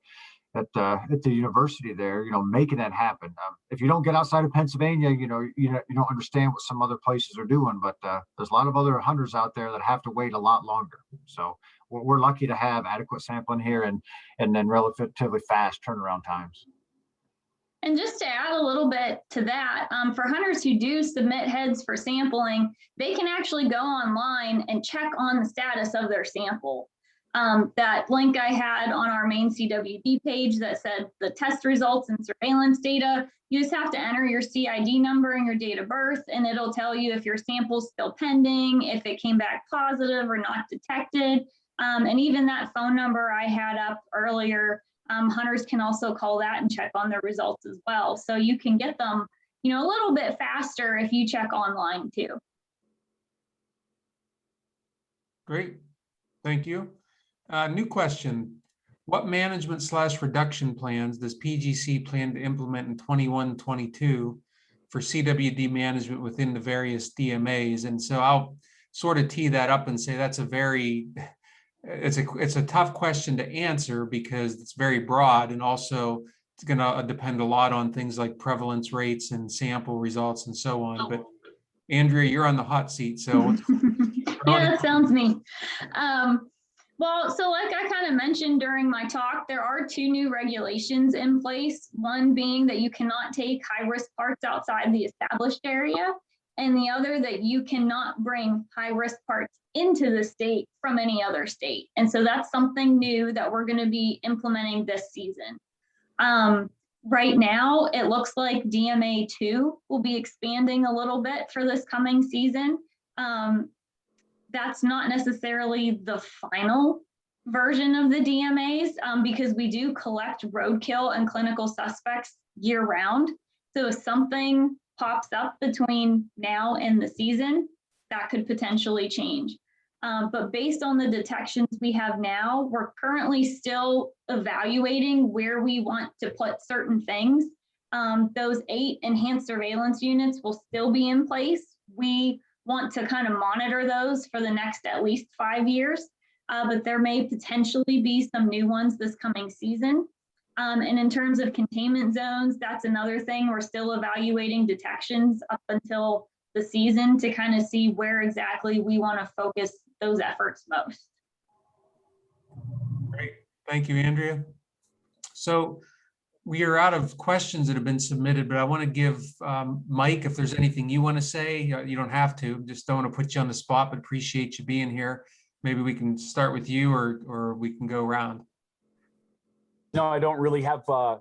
the university there, you know, making that happen. If you don't get outside of Pennsylvania, you don't understand what some other places are doing, but there's a lot of other hunters out there that have to wait a lot longer. So we're lucky to have adequate sampling here and then relatively fast turnaround times. And just to add a little bit to that, for hunters who do submit heads for sampling, they can actually go online and check on the status of their sample. That link I had on our main CWD page that said the test results and surveillance data, you just have to enter your CID number and your date of birth, and it'll tell you if your sample's still pending, if it came back positive or not detected. And even that phone number I had up earlier, hunters can also call that and check on their results as well. So you can get them, you know, a little bit faster if you check online too. Great, thank you. New question. What management/reduction plans does PGC plan to implement in 21-22 for CWD management within the various DMAs? And so I'll sort of tee that up and say that's it's a tough question to answer because it's very broad, and also it's going to depend a lot on things like prevalence rates and sample results and so on. But Andrea, you're on the hot seat, so yeah, that sounds me. Well, so like I kind of mentioned during my talk, there are 2 new regulations in place. One being that you cannot take high-risk parts outside the established area, and the other that you cannot bring high-risk parts into the state from any other state. And so that's something new that we're going to be implementing this season. Right now, it looks like DMA2 will be expanding a little bit for this coming season. That's not necessarily the final version of the DMAs because we do collect roadkill and clinical suspects year round. So if something pops up between now and the season, that could potentially change. But based on the detections we have now, we're currently still evaluating where we want to put certain things. Those 8 enhanced surveillance units will still be in place. We want to kind of monitor those for the next at least 5 years, but there may potentially be some new ones this coming season. And in terms of containment zones, that's another thing. We're still evaluating detections up until the season to kind of see where exactly we want to focus those efforts most. Great, thank you, Andrea. So we are out of questions that have been submitted, but I want to give Mike, if there's anything you want to say, you don't have to, just don't want to put you on the spot, but appreciate you being here. Maybe we can start with you or we can go around. No, I don't really have, have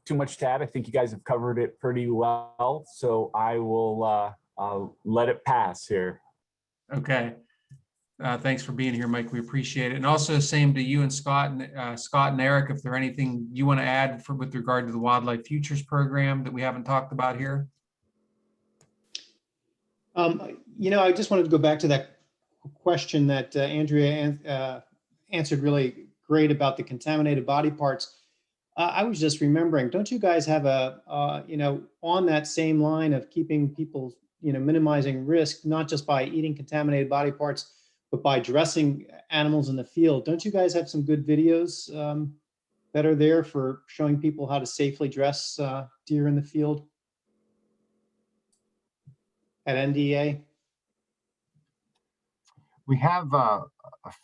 too much to add. I think you guys have covered it pretty well. So I will let it pass here. Okay. Thanks for being here, Mike. We appreciate it. And also same to you and Scott and Eric, if there's anything you want to add with regard to the Wildlife Futures Program that we haven't talked about here. I just wanted to go back to that question that Andrea answered really great about the contaminated body parts. I was just remembering, don't you guys have on that same line of keeping people, minimizing risk, not just by eating contaminated body parts, but by dressing animals in the field? Don't you guys have some good videos that are there for showing people how to safely dress deer in the field at NDA? We have a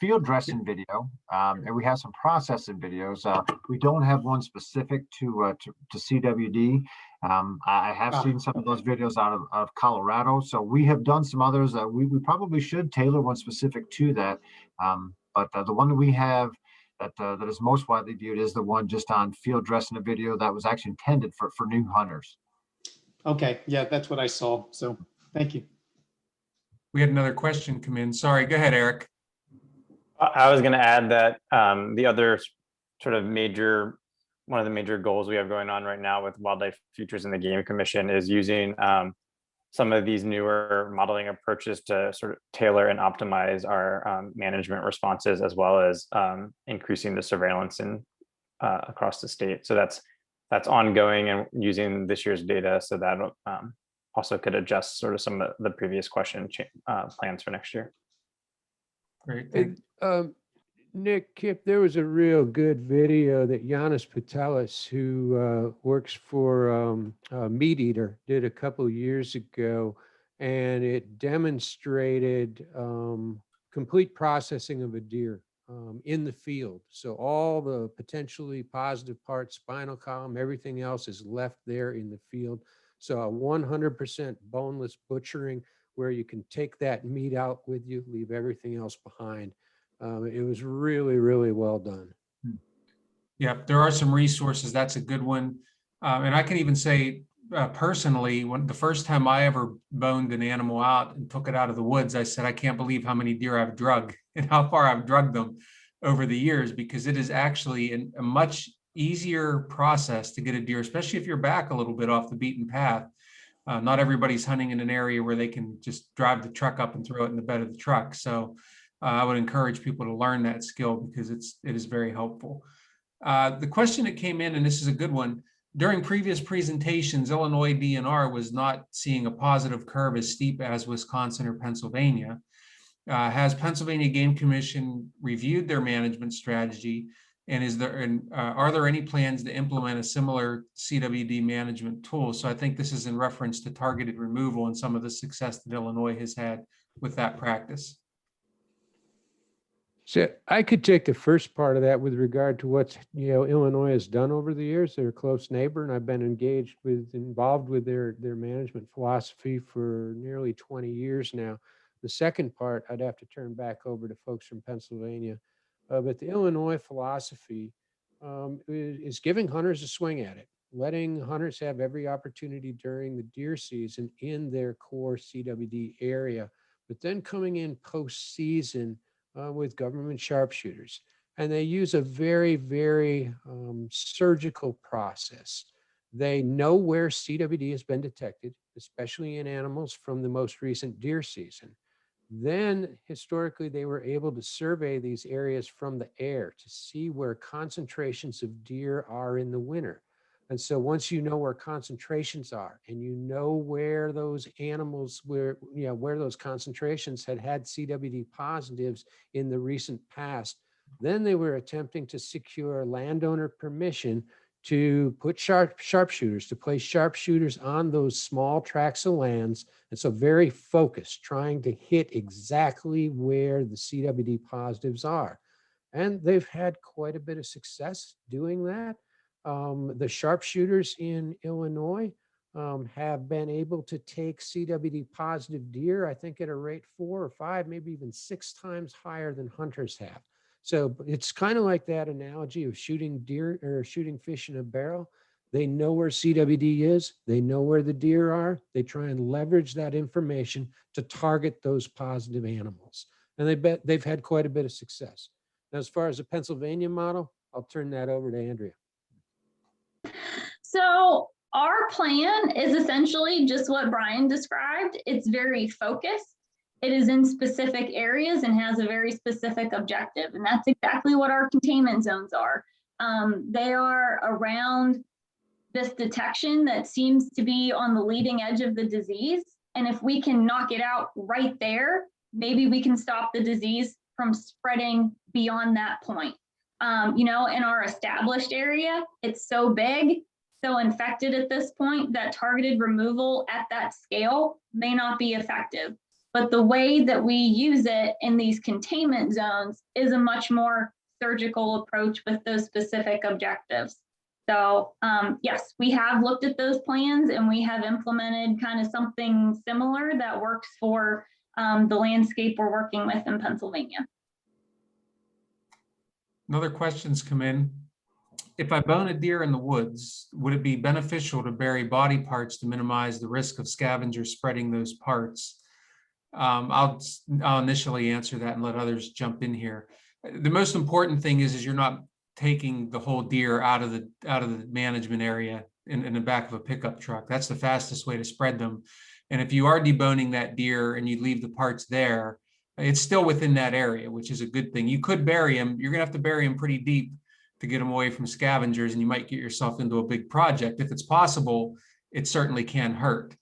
field dressing video, and we have some processing videos. We don't have one specific to CWD. I have seen some of those videos out of Colorado, so we have done some others. We probably should tailor one specific to that, but the one that we have that is most widely viewed is the one just on field dressing a video that was actually intended for new hunters. Okay, yeah, that's what I saw. So thank you. We had another question come in. Sorry, go ahead, Eric. I was going to add that the other sort of one of the major goals we have going on right now with Wildlife Futures and the Game Commission is using some of these newer modeling approaches to sort of tailor and optimize our management responses, as well as increasing the surveillance across the state. So that's ongoing and using this year's data, so that also could adjust sort of some of the previous question plans for next year. Great. Nick, Kip, there was a real good video that Giannis Patelis, who works for Meat Eater, did a couple years ago, and it demonstrated complete processing of a deer in the field. So all the potentially positive parts, spinal column, everything else is left there in the field. So a 100% boneless butchering, where you can take that meat out with you, leave everything else behind. It was really, really well done. Yeah, there are some resources. That's a good one. And I can even say personally, the first time I ever boned an animal out and took it out of the woods, I said, I can't believe how many deer I've drugged and how far I've drugged them over the years, because it is actually a much easier process to get a deer, especially if you're back a little bit off the beaten path. Not everybody's hunting in an area where they can just drive the truck up and throw it in the bed of the truck. So I would encourage people to learn that skill, because it is very helpful. The question that came in, and this is a good one, during previous presentations, Illinois DNR was not seeing a positive curve as steep as Wisconsin or Pennsylvania. Has Pennsylvania Game Commission reviewed their management strategy? And are there any plans to implement a similar CWD management tool? So I think this is in reference to targeted removal and some of the success that Illinois has had with that practice. So I could take the first part of that with regard to what, Illinois has done over the years. They're a close neighbor, and I've been involved with their management philosophy for nearly 20 years now. The second part, I'd have to turn back over to folks from Pennsylvania. But the Illinois philosophy is giving hunters a swing at it, letting hunters have every opportunity during the deer season in their core CWD area, but then coming in post-season with government sharpshooters. And they use a very, very surgical process. They know where CWD has been detected, especially in animals from the most recent deer season. Then historically, they were able to survey these areas from the air to see where concentrations of deer are in the winter. And so once you know where concentrations are and you know where those animals, where those concentrations had CWD positives in the recent past, then they were attempting to secure landowner permission to put sharpshooters, to place sharpshooters on those small tracts of lands. And so very focused, trying to hit exactly where the CWD positives are. And they've had quite a bit of success doing that. The sharpshooters in Illinois have been able to take CWD positive deer, I think at a rate 4 or 5, maybe even 6 times higher than hunters have. So it's kind of like that analogy of shooting deer or shooting fish in a barrel. They know where CWD is. They know where the deer are. They try and leverage that information to target those positive animals. And they've had quite a bit of success. Now, as far as the Pennsylvania model, I'll turn that over to Andrea. So our plan is essentially just what Brian described. It's very focused. It is in specific areas and has a very specific objective. And that's exactly what our containment zones are. They are around this detection that seems to be on the leading edge of the disease. And if we can knock it out right there, maybe we can stop the disease from spreading beyond that point. In our established area, it's so big, so infected at this point that targeted removal at that scale may not be effective. But the way that we use it in these containment zones is a much more surgical approach with those specific objectives. So yes, we have looked at those plans and we have implemented kind of something similar that works for the landscape we're working with in Pennsylvania. Another questions come in. If I bone a deer in the woods, would it be beneficial to bury body parts to minimize the risk of scavengers spreading those parts? I'll initially answer that and let others jump in here. The most important thing is you're not taking the whole deer out of the management area in the back of a pickup truck. That's the fastest way to spread them. And if you are deboning that deer and you leave the parts there, it's still within that area, which is a good thing. You could bury them. You're gonna have to bury them pretty deep to get them away from scavengers, and you might get yourself into a big project. If it's possible, it certainly can hurt.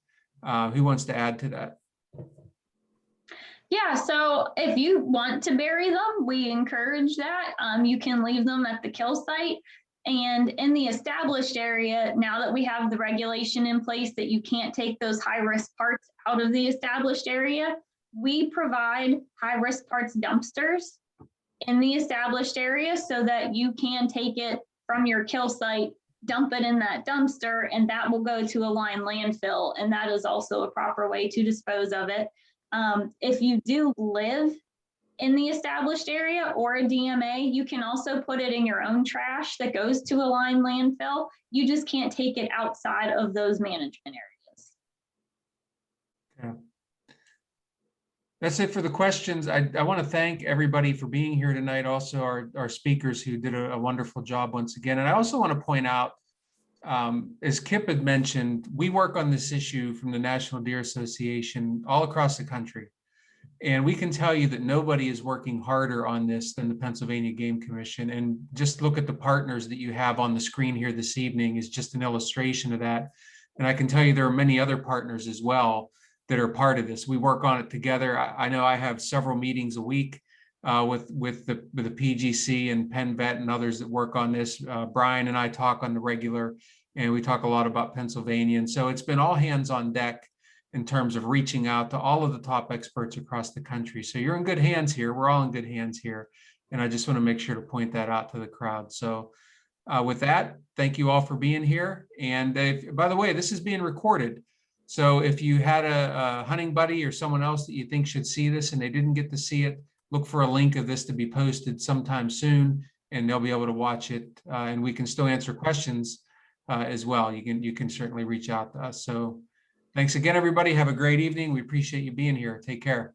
Who wants to add to that? Yeah, so if you want to bury them, we encourage that. You can leave them at the kill site. And in the established area, now that we have the regulation in place that you can't take those high-risk parts out of the established area, we provide high-risk parts dumpsters in the established area so that you can take it from your kill site, dump it in that dumpster, and that will go to a lined landfill. And that is also a proper way to dispose of it. If you do live in the established area or a DMA, you can also put it in your own trash that goes to a lined landfill. You just can't take it outside of those management areas. Yeah. That's it for the questions. I want to thank everybody for being here tonight. Also our speakers who did a wonderful job once again. And I also want to point out, as Kip had mentioned, we work on this issue from the National Deer Association all across the country. And we can tell you that nobody is working harder on this than the Pennsylvania Game Commission. And just look at the partners that you have on the screen here this evening is just an illustration of that. And I can tell you there are many other partners as well that are part of this. We work on it together. I know I have several meetings a week with the PGC and Penn Vet and others that work on this. Brian and I talk on the regular, and we talk a lot about Pennsylvania. And so it's been all hands on deck. in terms of reaching out to all of the top experts across the country. So you're in good hands here. We're all in good hands here. And I just want to make sure to point that out to the crowd. So with that, thank you all for being here. And by the way, this is being recorded. So if you had a hunting buddy or someone else that you think should see this and they didn't get to see it, look for a link of this to be posted sometime soon, and they'll be able to watch it. And we can still answer questions as well. You can certainly reach out to us. So thanks again, everybody. Have a great evening. We appreciate you being here. Take care.